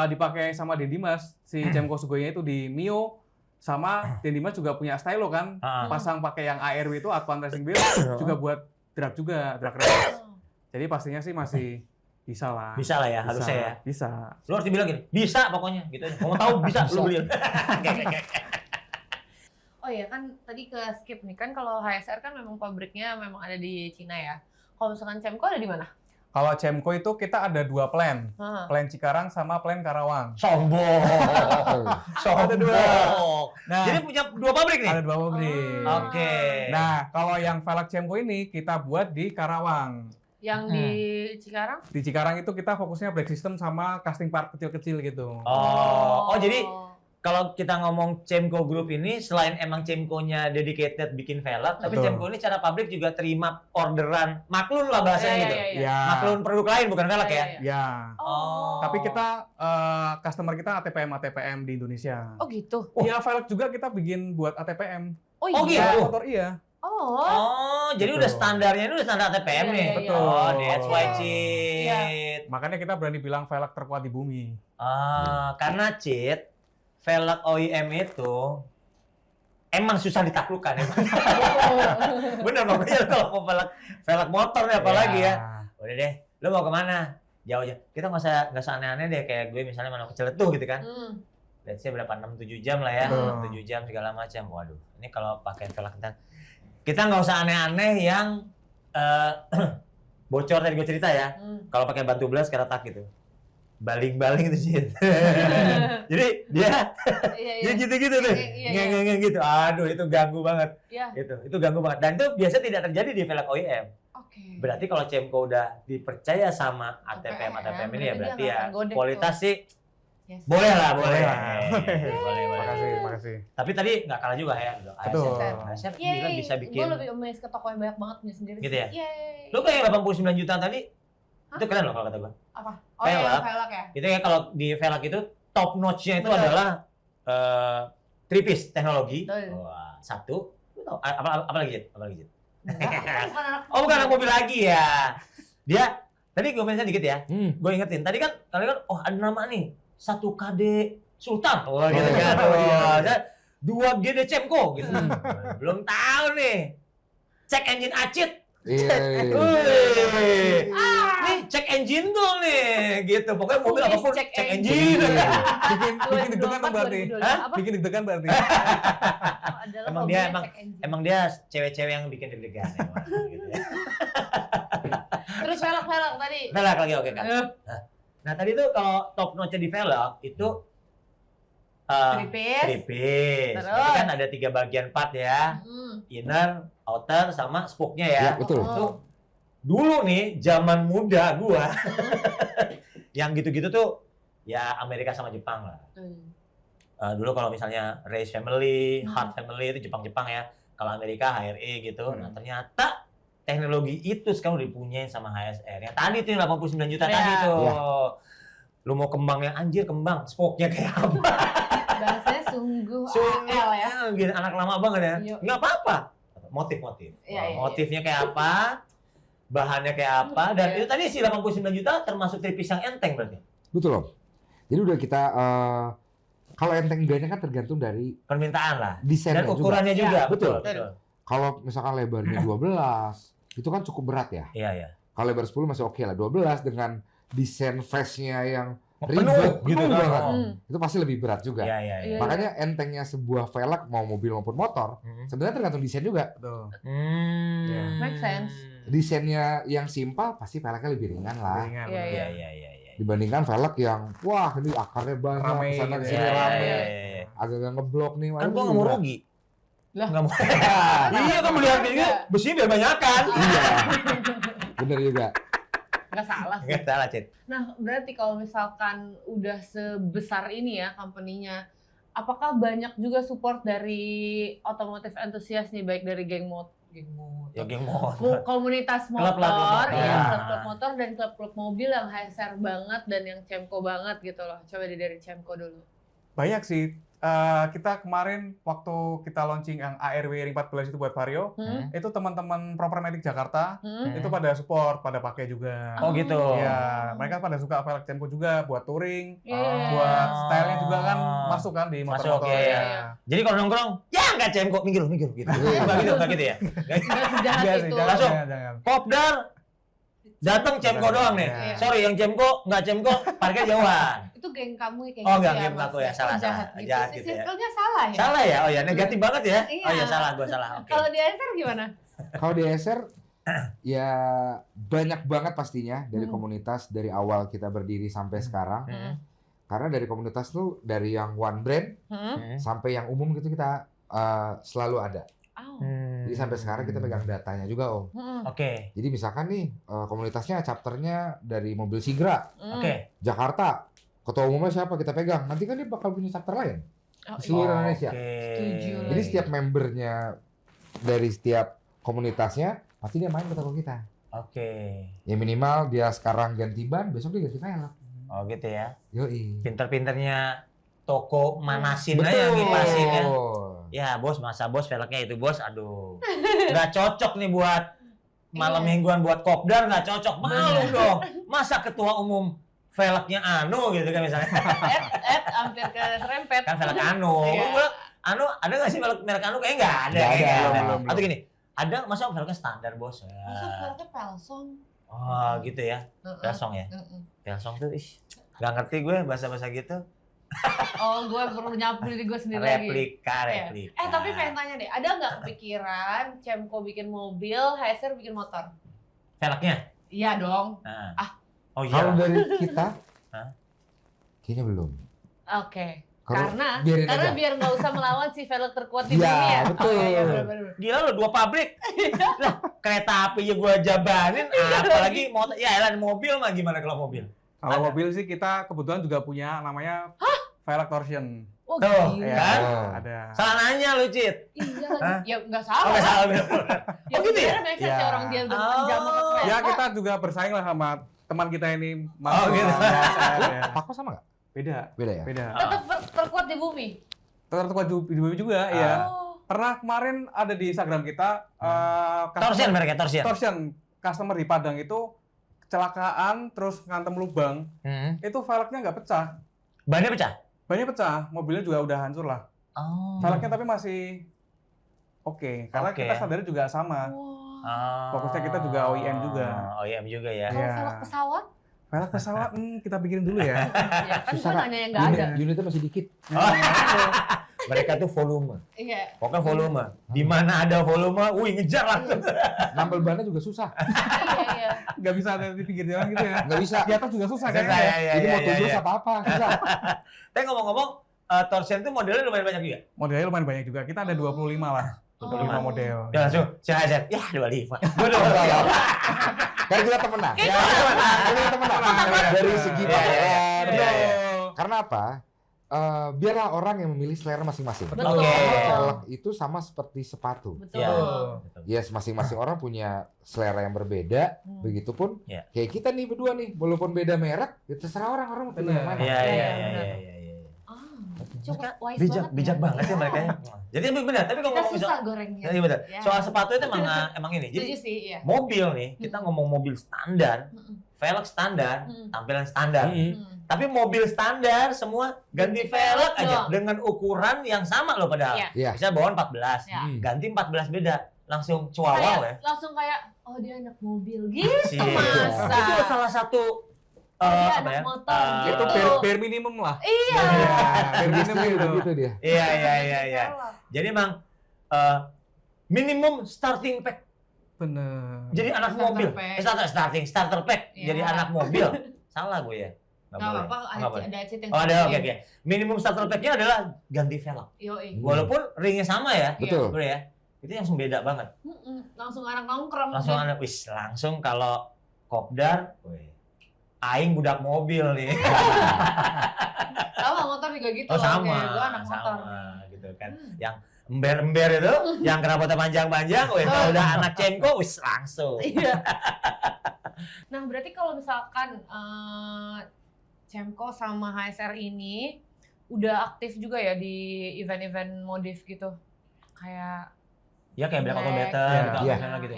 dipakai sama Dendimas. Si Cemko Sugoi itu di Mio sama Dendimas juga punya stylo kan. Pasang pakai yang ARW itu Advanced Racing Wheel juga buat drag race. Jadi pastinya sih masih bisa lah. Bisa lah ya, harusnya ya. Bisa. Lu harus dibilang gini, bisa pokoknya gitu. Mau tahu bisa, lu beli. Oh iya kan tadi ke skip nih kan, kalau HSR kan memang pabriknya memang ada di Cina ya. Kalau misalkan Cemko ada di mana? Kalau Cemko itu kita ada 2 plan. Plan Cikarang sama plan Karawang. Sombong. Ada 2. Nah, Jadi punya 2 pabrik nih? ada 2 pabrik. Oke. Nah, kalau yang velg Cemko ini kita buat di Karawang. Yang di Cikarang? Di Cikarang itu kita fokusnya brake system sama casting part kecil-kecil gitu. Oh, jadi kalau kita ngomong Cemko Group ini, selain emang Cemko-nya dedicated bikin velg, tapi Betul. Cemko ini cara pabrik juga terima orderan maklun lah bahasanya gitu. Ya. Maklun produk lain bukan velg ya? Ya. Oh. Tapi kita customer kita ATPM di Indonesia. Oh gitu. Iya, velg juga kita bikin buat ATPM. Oh Oh, iya. gitu. Motor iya. Oh, jadi Betul. udah standarnya ini udah standar ATPM Iya, nih. iya, Betul. Oh, that's why Iya. cheat. Makanya kita berani bilang velg terkuat di bumi. Karena cheat, velg OEM itu emang susah ditaklukkan ya. Bener makanya kalau mau velg motor nih apalagi ya. Udah deh, lu mau kemana? Jauh aja. Kita nggak usah aneh-aneh deh kayak gue misalnya mana ke Ciletuh gitu kan. Let's say berapa 6-7 jam lah ya. Betul. 7 jam segala macam. Waduh, ini kalau pakai velg kita nggak usah aneh-aneh yang bocor tadi gue cerita ya. Kalau pakai ban tubular sekarang tak gitu. Baling-baling itu sih. Jadi dia ya gitu-gitu tuh. Ngeng-ngeng gitu. Aduh, itu ganggu banget. Iya. Itu ganggu banget. Dan itu biasa tidak terjadi di velg OEM. Oke. Berarti kalau Cemko udah dipercaya sama ATPM ini ya berarti ya kualitas sih boleh lah, boleh. Makasih. Tapi tadi nggak kalah juga ya. Betul. ASR gila bisa bikin. Gue lebih amazed ke toko yang banyak banget punya sendiri. Gitu ya? Yeay. Lu kayak 89 juta tadi. Hah? Itu keren loh kalau kata gua. Apa? Oh iya, Velg. velg ya? Itu ya kalau di velg itu top notch-nya itu Betul. adalah three-piece teknologi. Betul. Wah, satu. Lu tahu apa lagi, Jit? Apa lagi, Jit? Bukan Oh, bukan anak mobil lagi ya. Dia tadi gue mention dikit ya. Gue ingetin. Tadi kan oh ada nama nih. 1KD Sultan. Wah, gitu kan. Wah, 2GD Cemco gitu. Belum tahu nih. Cek engine acit. Iya. Wih. Nih cek engine dong nih. Gitu. Pokoknya mobil apapun Cek cek engine. engine. Bikin deg-degan tuh berarti. Bikin deg-degan berarti. Emang dia cewek-cewek yang bikin deg-degan emang, gitu ya. Terus velg tadi. Velg lagi, oke kan. Nah tadi tuh kalau top notch di velg itu three-piece. Terus? Berarti kan ada 3 bagian part ya. Inner, outer, sama spoke-nya ya. Ya, betul. Itu dulu nih zaman muda gua yang gitu-gitu tuh ya Amerika sama Jepang lah. Dulu kalau misalnya Race Family, Hart Family itu Jepang-Jepang ya. Kalau Amerika HRE gitu. Nah ternyata teknologi itu sekarang udah dipunyain sama HSR. Yang tadi tuh yang 89 juta tadi tuh. Lu mau kembangnya anjir kembang, spoke-nya kayak apa? Bahasanya sungguh AL ya. Gini, anak lama banget ya. Iya. Nggak apa-apa. Motif-motif. Iya. Motifnya kayak apa? Bahannya kayak apa? Dan itu tadi si 89 juta termasuk three-piece yang enteng berarti. Betul Om. Jadi udah kita kalau enteng enggaknya kan tergantung dari Permintaan lah. desainnya Dan ukurannya juga. juga. Ya, betul. Betul. Kalau misalkan lebarnya 12, itu kan cukup berat ya. Iya, iya. Kalau lebar 10 masih oke lah. 12 dengan desain face-nya yang Penuh ribet gitu kan. banget. Itu pasti lebih berat juga. Iya, iya, iya. Makanya entengnya sebuah velg mau mobil maupun motor, sebenarnya tergantung desain juga. Betul. Make sense. Desainnya yang simpel pasti velgnya lebih ringan lah. Ringan. Iya, Iya, iya, iya. Dibandingkan velg yang wah ini akarnya banyak, Rame kesana gitu kesini Iya, rame, iya, iya. agak ngeblok nih. Kan waduh, gua nggak mau berat. rugi. Lah. Nggak mau. Iya kan melihat ini besinya biar banyakan. Iya, bener juga. Nggak salah sih. Nggak salah, Cid. Nah, berarti kalau misalkan udah sebesar ini ya company-nya, apakah banyak juga support dari otomotif entusias nih, baik dari geng motor, Ya geng motor. komunitas Klub-klub motor, motor. ya Ah. klub-klub motor dan klub-klub mobil yang HSR banget dan yang Cemco banget gitu loh. Coba dari Cemco dulu. Banyak sih. Kita kemarin waktu kita launching yang ARW Ring 14 itu buat Vario, itu teman-teman Propermatic Jakarta itu pada support, pada pakai juga. Oh gitu. Iya, mereka pada suka velg Cemco juga buat touring, Iya. buat stylenya juga kan masuk kan di motor-motor Masuk, iya. ya. Jadi kalau nongkrong, ya nggak Cemco, minggir gitu. Nggak gitu ya. Nggak sejahat Enggak sih, itu. jangan, Langsung. jangan. Kopdar, datang Cemco doang nih. Iya. Sorry, yang Cemco nggak Cemco, parkir jauhan. Itu geng kamu kayak Oh, gitu nggak, ya, geng Mas? aku ya, salah, Jahat salah. gitu. Jahat gitu ya. Circle-nya salah ya? Salah ya? Oh ya, negatif banget ya? Iya. Oh ya, salah, gua salah. Oke. Kalau di HSR gimana? Kalau di SR ya banyak banget pastinya dari komunitas dari awal kita berdiri sampai sekarang. Karena dari komunitas tuh dari yang one brand sampai yang umum gitu kita selalu ada. Oh. Jadi sampai sekarang kita pegang datanya juga Om. Oke. Jadi misalkan nih komunitasnya chapternya dari mobil Sigra, Oke. Jakarta, ketua umumnya siapa kita pegang. Nanti kan dia bakal punya chapter lain Oh, di seluruh iya. Indonesia. Setuju. Jadi setiap membernya dari setiap komunitasnya pasti dia main ke toko kita. Oke. Ya minimal dia sekarang ganti ban, besok dia ganti velg. Oh gitu ya. Yoi. Pinter-pinternya toko manasin aja yang ngipasin ya. Ya bos, masa bos velgnya itu bos, aduh. Nggak cocok nih buat malam mingguan buat kopdar, nggak cocok. Malu dong. Masa ketua umum velgnya Anu gitu kan misalnya. Hampir ke serempet. Kan velg Anu. Iya. Gua, Anu, ada nggak sih merek Anu? Kayaknya nggak ada. Nggak ada, kayaknya nggak belum. Atau gini, ada masa velgnya standar bos? Masa Ya. velgnya Pelsong? Oh gitu ya. Pelsong ya. Pelsong tuh nggak ngerti gue bahasa-bahasa gitu. Oh, gue perlu nyapu diri gue sendiri lagi. Replika. Tapi pengen tanya deh, ada nggak kepikiran Cemco bikin mobil, HSR bikin motor? Velgnya? Iya dong. Nah. Oh Kalau iya. dari kita, Hah? kayaknya belum. Oke. Kalau Karena biarin aja. biar nggak usah melawan si velg terkuat di Iya, dunia ya. betul. Oh, iya, bener-bener. Gila lo 2 pabrik. Lah, kereta api aja gua jabanin, apalagi motor. Ya elah mobil mah gimana kalau mobil? Kalau Ada. mobil sih kita kebetulan juga punya namanya velg torsion. Oh, Tuh, gila. Ya, kan? ada. Salah nanya lu, Cid. Iya Hah? lagi. Ya nggak Oh, salah. nggak salah bener. Ya, Oh, gitu ya? sebenarnya make sense Ya. orang dia udah Oh. jamu ke kereta. Ya kita juga bersaing lah sama teman kita ini. Oh, gitu. HSR, ya. Pako sama nggak? Beda ya? beda. Tetap terkuat di bumi. Terkuat di bumi juga, ya. Pernah kemarin ada di Instagram kita, Torsion, customer di Padang itu kecelakaan, terus ngantem lubang, itu velgnya nggak pecah. Bannya pecah? Bannya pecah, mobilnya juga udah hancur lah. Velgnya tapi masih oke, karena kita standarnya juga sama. Fokusnya kita juga OEM juga. OEM juga ya. Kalau velg pesawat? Velg pesawat, kita pikirin dulu ya. Ya kan gue nanya yang nggak ada. Unitnya masih dikit. Mereka tuh volume. Iya. Pokoknya volume. Di mana ada volume, ngejar langsung. Nambel bannya juga susah. Iya. Nggak bisa ada di pinggir jalan gitu ya. Nggak bisa. Di atas juga susah kan? Jadi mau tujuh apa-apa, susah. Tapi ngomong-ngomong, Torsion tuh modelnya lumayan banyak juga? Modelnya lumayan banyak juga. Kita ada 25 lah. 25 model. Ya langsung, saya 25. Gue udah Karena kita temenan. Ya, Kita temenan. Dari segi pakaian. Karena apa? Biarlah orang yang memilih selera masing-masing. Betul. Velg itu sama seperti sepatu. Betul. Yes, masing-masing orang punya selera yang berbeda. Begitupun kayak kita nih berdua nih, walaupun beda merek, ya terserah orang mau pilih yang mana. Iya. Cukup wise bijak banget ya mereka. Jadi benar, tapi kalau ngomong susah gorengnya. Iya benar. Soal sepatu itu emang ini. Jadi mobil nih, kita ngomong mobil standar, velg standar, tampilan standar. Tapi mobil standar semua ganti velg aja dengan ukuran yang sama loh padahal. Bisa bawaan 14, ganti 14 beda. Langsung cuawa ya. Langsung kayak dia anak mobil gitu masa. Itu salah satu anak motor itu bare minimum lah. Iya. Bare minimum gitu dia. Iya. Jadi emang minimum starting pack. Bener. Jadi anak mobil. Starter pack. Jadi anak mobil. Salah gue ya. Nggak apa-apa, ada cheat yang ada, oke. Minimum starter pack-nya adalah ganti velg. Walaupun ringnya sama ya. Betul. Ya. Itu langsung beda banget. Langsung anak nongkrong. Langsung kalau kopdar, aing budak mobil nih. Sama motor juga gitu. Sama. Gue anak motor. Gitu kan. Yang ember-ember itu, yang kenapa panjang-panjang, kalau udah anak cemko, langsung. Iya. Nah, berarti kalau misalkan Cemko sama HSR ini udah aktif juga ya di event-event modif gitu? Kayak Black Automator gitu.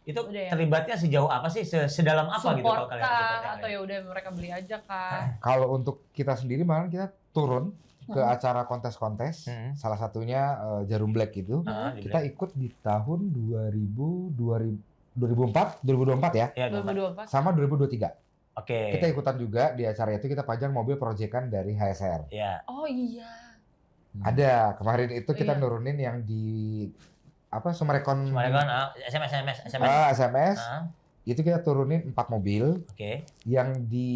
Itu terlibatnya sejauh apa sih? Sedalam apa gitu kalau kalian support? Atau ya udah mereka beli aja kah? Kalau untuk kita sendiri malah kita turun ke acara kontes-kontes. Salah satunya Jarum Black itu. Kita ikut di tahun 2024 ya? Iya, 2024. Sama 2023. Oke. Kita ikutan juga di acara itu, kita pajang mobil proyekan dari HSR. Iya. Oh iya. Ada, kemarin itu kita nurunin yang di Sumarekon SMS. Itu kita turunin 4 mobil. Oke. Yang di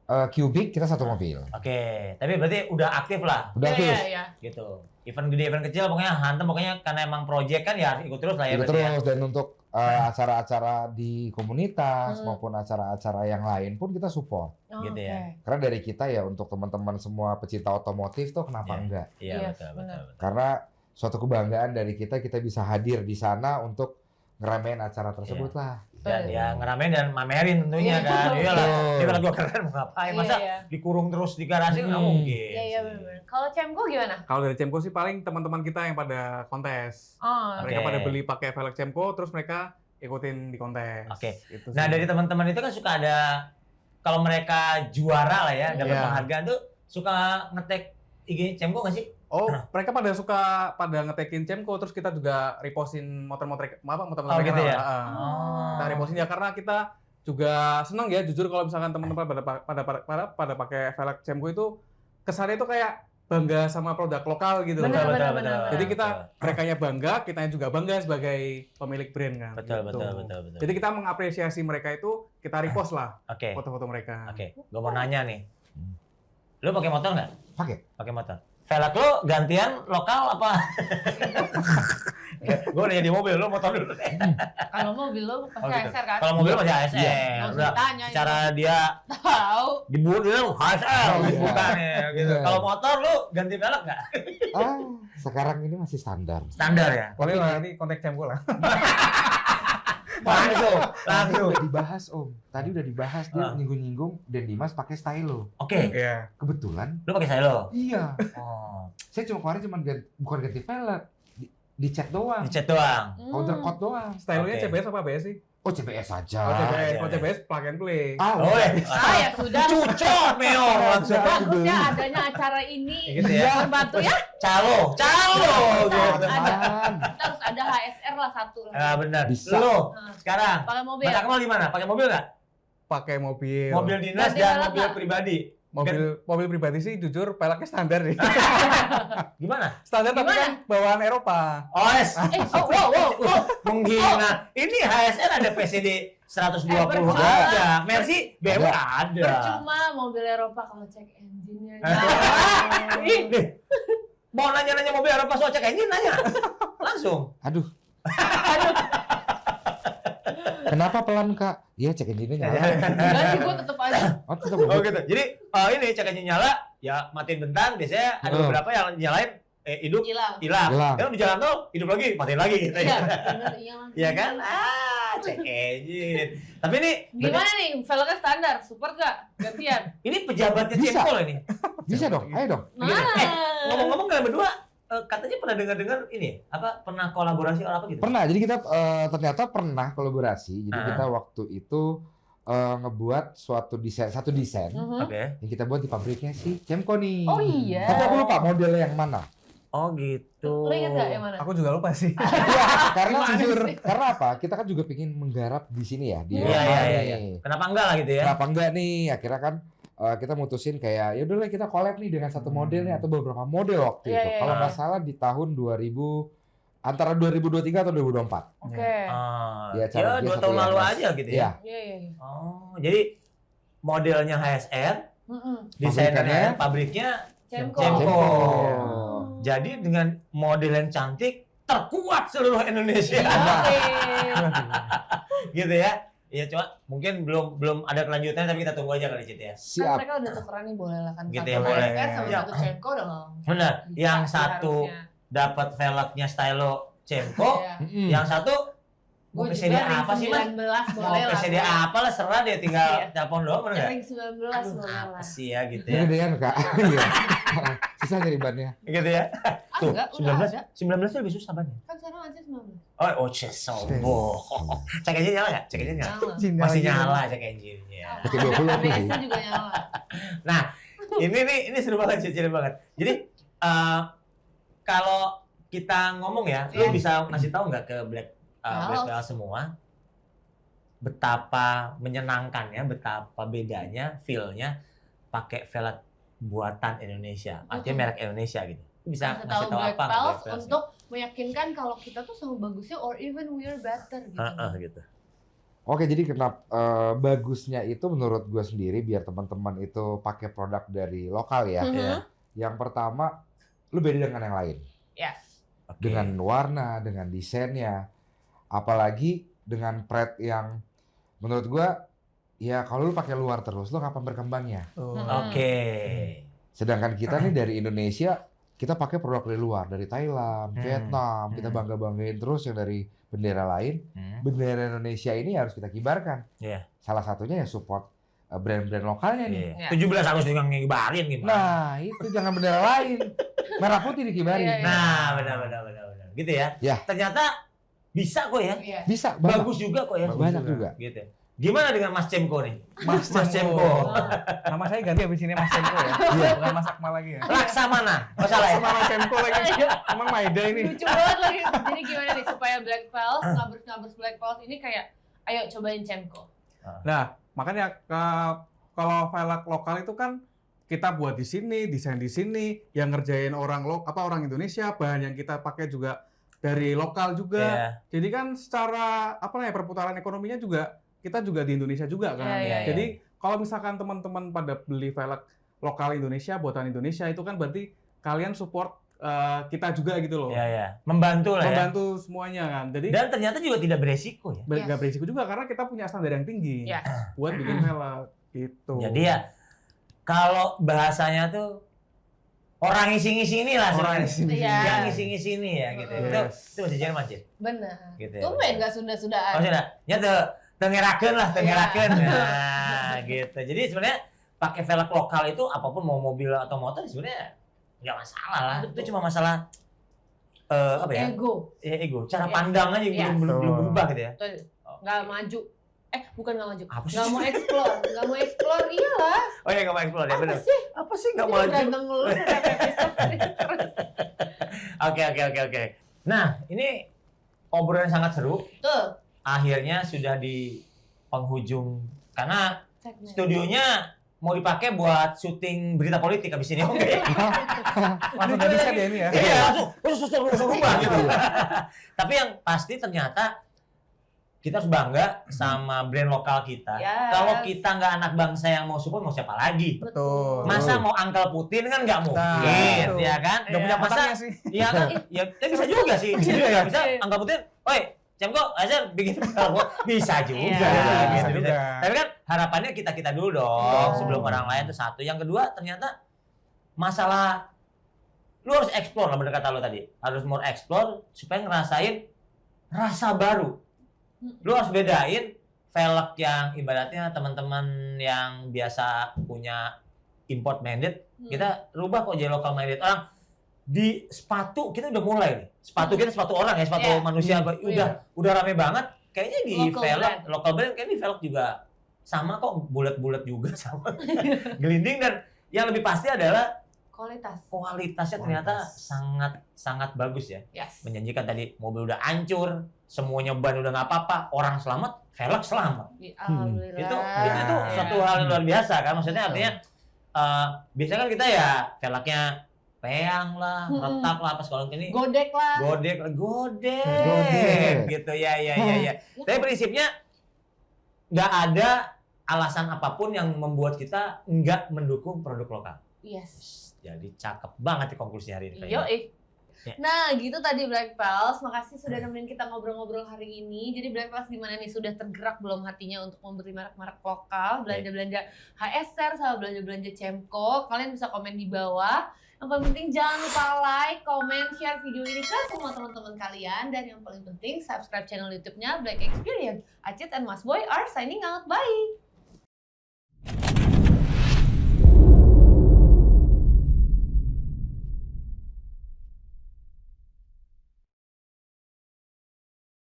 Cubic kita 1 mobil. Oke. Tapi berarti udah aktif lah. Udah aktif. Iya. Gitu. Event gede, event kecil, pokoknya hantem, pokoknya karena emang proyek kan ya ikut terus lah ya. Ikut terus, dan untuk acara-acara di komunitas maupun acara-acara yang lain pun kita support. Gitu ya. Karena dari kita ya untuk teman-teman semua pecinta otomotif tuh kenapa enggak? Iya, betul. Karena suatu kebanggaan dari kita bisa hadir di sana untuk ngeramein acara tersebut lah. Dan ya ngeramein dan mamerin tentunya kan. Iyalah. Ini kalau gua keren mau ngapain? Masa dikurung terus di garasi nggak mungkin. Iya benar. Kalau Cemko gimana? Kalau dari Cemko sih paling teman-teman kita yang pada kontes. Mereka pada beli pakai velg Cemko, terus mereka ikutin di kontes. Oke. Gitu nah dari teman-teman itu kan suka ada, kalau mereka juara lah ya, dapat penghargaan tuh suka nge-tag IG Cemko nggak sih? Oh, mereka pada suka ngetekin Cemko, terus kita juga repostin motor-motor gitu ya? Kita repostin ya karena kita juga senang ya, jujur kalau misalkan teman-teman pada pakai velg Cemko itu kesannya itu kayak bangga sama produk lokal gitu. Betul. Jadi merekanya bangga, kitanya juga bangga sebagai pemilik brand kan. Betul. Jadi kita mengapresiasi mereka itu, kita repost lah foto-foto mereka. Oke. Gue mau nanya nih. Lu pakai motor nggak? Pakai motor. Velg lo gantian lokal apa? Gue nanya di mobil, lo motor dulu deh. Kalau mobil lo pasti HSR kan? Kalau mobil pasti HSR. Udah tanya. Secara dia tahu. Dibuat dia HSR bukan ya gitu. Kalau motor lo ganti velg nggak? Sekarang ini masih standar. Standar ya. Boleh lah, ini kontak Cemko lah. Langsung. Udah dibahas Om. Tadi udah dibahas dia nyinggung-nyinggung dan Dimas pakai stylo. Oke. Iya. Kebetulan. Lu pakai stylo? Iya. Oh. Saya cuma bukan ganti velg, dicat doang. Dicat doang. Powder coat doang. Stylenya Oke. CBS apa ABS sih? Oh CBS aja. Oh CBS, iya, kalau iya. CBS plug and play. Oh, Ya sudah. Cucok meong langsung. Bagus ya adanya acara ini. Gitu ya. Membantu ya. Calo. Gitu. Terus ada HSR lah satu. Ah, benar. Bisa. Lu Nah, sekarang pakai mobil. Mas Akmal di mana? Pakai mobil nggak? Pakai mobil. Mobil dinas Ganti dan velg mobil nggak? pribadi. Mobil pribadi sih jujur peleknya standar nih. Gimana? Standar tapi Gimana? kan bawaan Eropa. Oh, yes. Wow. Menghina. Ini HSR ada PCD 120 percuma. aja. Mercy BMW ada. Percuma mobil Eropa kalau cek engine-nya. Ini mau nanya-nanya mobil Eropa soal cek engine nanya. Langsung. Aduh. Kenapa pelan Kak? Iya cek engine-nya nyala. Enggak sih, gue tetep aja. Oh tetap Oh gitu. Jadi ini cek engine nyala, ya matiin bentar. Biasanya ada beberapa yang nyalain hidup Hilang. hilang. Hilang. Kalau di jalan tol hidup lagi, matiin lagi gitu Iya, ya. bener, iya. Iya kan? Cek engine. Tapi ini Gimana nih, velgnya standar, support gak? Gantian? ini pejabatnya Bisa. Cempol ini. Bisa dong, ayo dong. Ngomong-ngomong kalian berdua katanya pernah dengar ini apa pernah kolaborasi atau apa gitu? Pernah, jadi kita ternyata pernah kolaborasi. Jadi kita waktu itu ngebuat satu desain Oke. yang kita buat di pabriknya si Cemco nih. Oh iya. Tapi aku lupa modelnya yang mana. Oh gitu. Lu inget gak yang mana? Aku juga lupa sih. Karena Gimana jujur, sih? karena apa? Kita kan juga pengen menggarap di sini ya, di Iya, lokal iya, iya. nih. Kenapa enggak lah gitu ya? Kenapa enggak nih? Akhirnya kan kita mutusin kayak ya udah lah kita collab nih dengan satu model nih atau beberapa model waktu Iya, itu. iya, Kalau iya. nggak salah di tahun 2000 antara 2023 atau 2024. Oke. Di acara Ya, dia 2 satu tahun yang lalu mas- aja gitu ya. Iya. Iya, iya. Oh, jadi modelnya HSR, Mm-mm. desainernya, pabriknya Cemco. Cemco. Oh. Jadi dengan model yang cantik terkuat seluruh Indonesia. Gitu ya. Ya cuma mungkin belum ada kelanjutannya tapi kita tunggu aja kali Cit ya. Kan Siap. mereka udah tukeran nih boleh lah kan. Gitu Satu ya, boleh. HSR sama Ya. satu Cemco dong. Benar. Bisa Yang sih satu harusnya. dapat velgnya stylo Cemco, Iya. Mm-mm. yang satu mau Gua PCD juga apa sih Mas? 19 Mau boleh lah. PCD apa lah serah dia tinggal Iya. telepon doang bener nggak? Ring 19 Aduh, boleh apa lah. sih ya gitu Ini ya. gedean Kak. Iya. Susah nyari bannya. Gitu ya. Ah, Tuh, enggak, udah 19 ada. 19 itu lebih susah banget. Kan sekarang aja 19. Oh, sombong. Cek engine nyala nggak? Cek engine nyala? Nyala. Masih nyala cek engine-nya. Pakai 20 aku sih. ABS-nya juga nyala. Ini seru banget, seru banget. Jadi kalau kita ngomong ya, lu Iya. bisa ngasih tahu nggak ke Black Halo. Belt semua betapa menyenangkannya, betapa bedanya, feel-nya pakai velg buatan Indonesia, artinya merek Indonesia gitu. Lu bisa Kasih ngasih tahu tahu Black apa? Pals Black Pals? untuk meyakinkan kalau kita tuh sama bagusnya or even we're better gitu. Gitu. Oke, jadi kenapa bagusnya itu menurut gue sendiri biar teman-teman itu pakai produk dari lokal ya. Mhm. Iya. Yang pertama, lu beda dengan yang lain. Yes. Oke. Dengan warna, dengan desainnya, apalagi dengan pret yang menurut gue ya kalau lu pakai luar terus lu kapan berkembangnya. Oke. Sedangkan kita nih dari Indonesia kita pakai produk dari luar, dari Thailand, Vietnam, kita Hmm. bangga-banggain terus yang dari bendera lain. Bendera Indonesia ini harus kita kibarkan. Iya. Salah satunya ya support brand-brand lokalnya nih. Iya. Iya. 17 Agustus yang ngibarin gimana? Nah, itu jangan bendera lain. Merah putih dikibarin. Iya, iya. Nah, benar. Gitu ya. Ya. Ternyata bisa kok ya. Iya. Bisa, banyak. Bagus juga kok ya. Banyak juga. Gitu. Gimana dengan Mas Cemco nih? Mas Cemco. Cemco. Nama saya ganti habis ini Mas Cemco ya. Iya. Bukan Mas Akmal lagi ya. Laksamana. Oh salah ya? Sama Mas Cemco lagi. Emang Maida ini. Lucu banget lagi. Jadi gimana nih supaya Black Pals, ngabers Black Pals ini kayak ayo cobain Cemco. Nah, makanya kalau velg lokal itu kan kita buat di sini, desain di sini, yang ngerjain orang Indonesia, bahan yang kita pakai juga dari lokal juga. Iya. Jadi kan secara perputaran ekonominya juga kita juga di Indonesia juga kan. Iya, iya, Jadi kalau misalkan teman-teman pada beli velg lokal Indonesia, buatan Indonesia itu kan berarti kalian support kita juga gitu loh. Iya. Membantu lah ya. Membantu semuanya kan. Jadi Dan ternyata juga tidak beresiko ya. Yes. nggak berisiko juga karena kita punya standar yang tinggi Yes. buat bikin velg gitu. Jadi ya kalau bahasanya tuh orang ngisi-ngisi ini lah Orang sebenarnya. Iya. Yang ngisi-ngisi ini ya gitu. Itu bahasa Jerman sih. Benar. Gitu ya. Tumben nggak Sunda-Sundaan. Oh sudah. Ya tengerakeun lah, tengerakeun. Nah, gitu. Jadi sebenarnya pakai velg lokal itu apapun mau mobil atau motor sebenarnya nggak masalah lah. Itu cuma masalah apa ya? Ego. Ya ego. Cara pandang aja Iya. belum berubah gitu ya. Betul. Nggak maju. Bukan nggak maju. Apa sih? Nggak mau explore. Nggak mau explore, iyalah. Oh ya nggak mau explore ya benar. Apa sih nggak Ini mau maju? berantem ngelus setiap episode. Oke. Nah, ini obrolan sangat seru. Tuh. Akhirnya sudah di penghujung karena Segmen. studionya mau dipakai buat syuting berita politik habis ini. Oke. Langsung nggak bisa dia ini ya. Iya, langsung rubah gitu. Tapi yang pasti ternyata kita harus bangga sama brand lokal kita. Yes. Kalau kita nggak anak bangsa yang mau support, mau siapa lagi? Betul. Masa mau Uncle Putin kan nggak mungkin, Nah, ya kan? Nggak punya Masa petangnya sih. Iya kan? Ya, tapi bisa juga sih. Bisa juga ya. Bisa Uncle Putin, "Oi, Cemko, Azhar bikin bisa juga." Iya, bisa gitu. juga. Tapi kan harapannya kita dulu dong sebelum orang lain itu satu. Yang kedua ternyata masalah lu harus explore lah bener kata lu tadi. Harus more explore supaya ngerasain rasa baru. Lu harus bedain velg yang ibaratnya teman-teman yang biasa punya import minded, kita rubah kok jadi local minded. Orang di sepatu kita udah mulai nih. Sepatu kita sepatu orang ya, sepatu manusia udah rame banget. Kayaknya di velg local brand kayaknya di velg juga sama kok, bulat-bulat juga sama. Gelinding dan yang lebih pasti adalah kualitasnya ternyata sangat bagus ya. Yes. Menjanjikan tadi mobil udah hancur, semuanya ban udah nggak apa-apa, orang selamat, velg selamat. Alhamdulillah. Itu suatu hal yang luar biasa kan, maksudnya artinya biasanya kan kita ya velgnya peang lah, retak lah, apa segala ini Godek lah. godek gitu ya. Tapi prinsipnya nggak ada alasan apapun yang membuat kita nggak mendukung produk lokal. Yes. Jadi cakep banget di konklusi hari ini. Yoi. Ya. Nah, gitu tadi Black Pals. Makasih sudah nemenin kita ngobrol-ngobrol hari ini. Jadi Black Pals gimana nih? Sudah tergerak belum hatinya untuk membeli merek-merek lokal, belanja-belanja HSR sama belanja-belanja Cemko? Kalian bisa komen di bawah. Yang paling penting jangan lupa like, comment, share video ini ke semua teman-teman kalian. Dan yang paling penting subscribe channel YouTube-nya Black Experience. Acit and Mas Boy are signing out. Bye!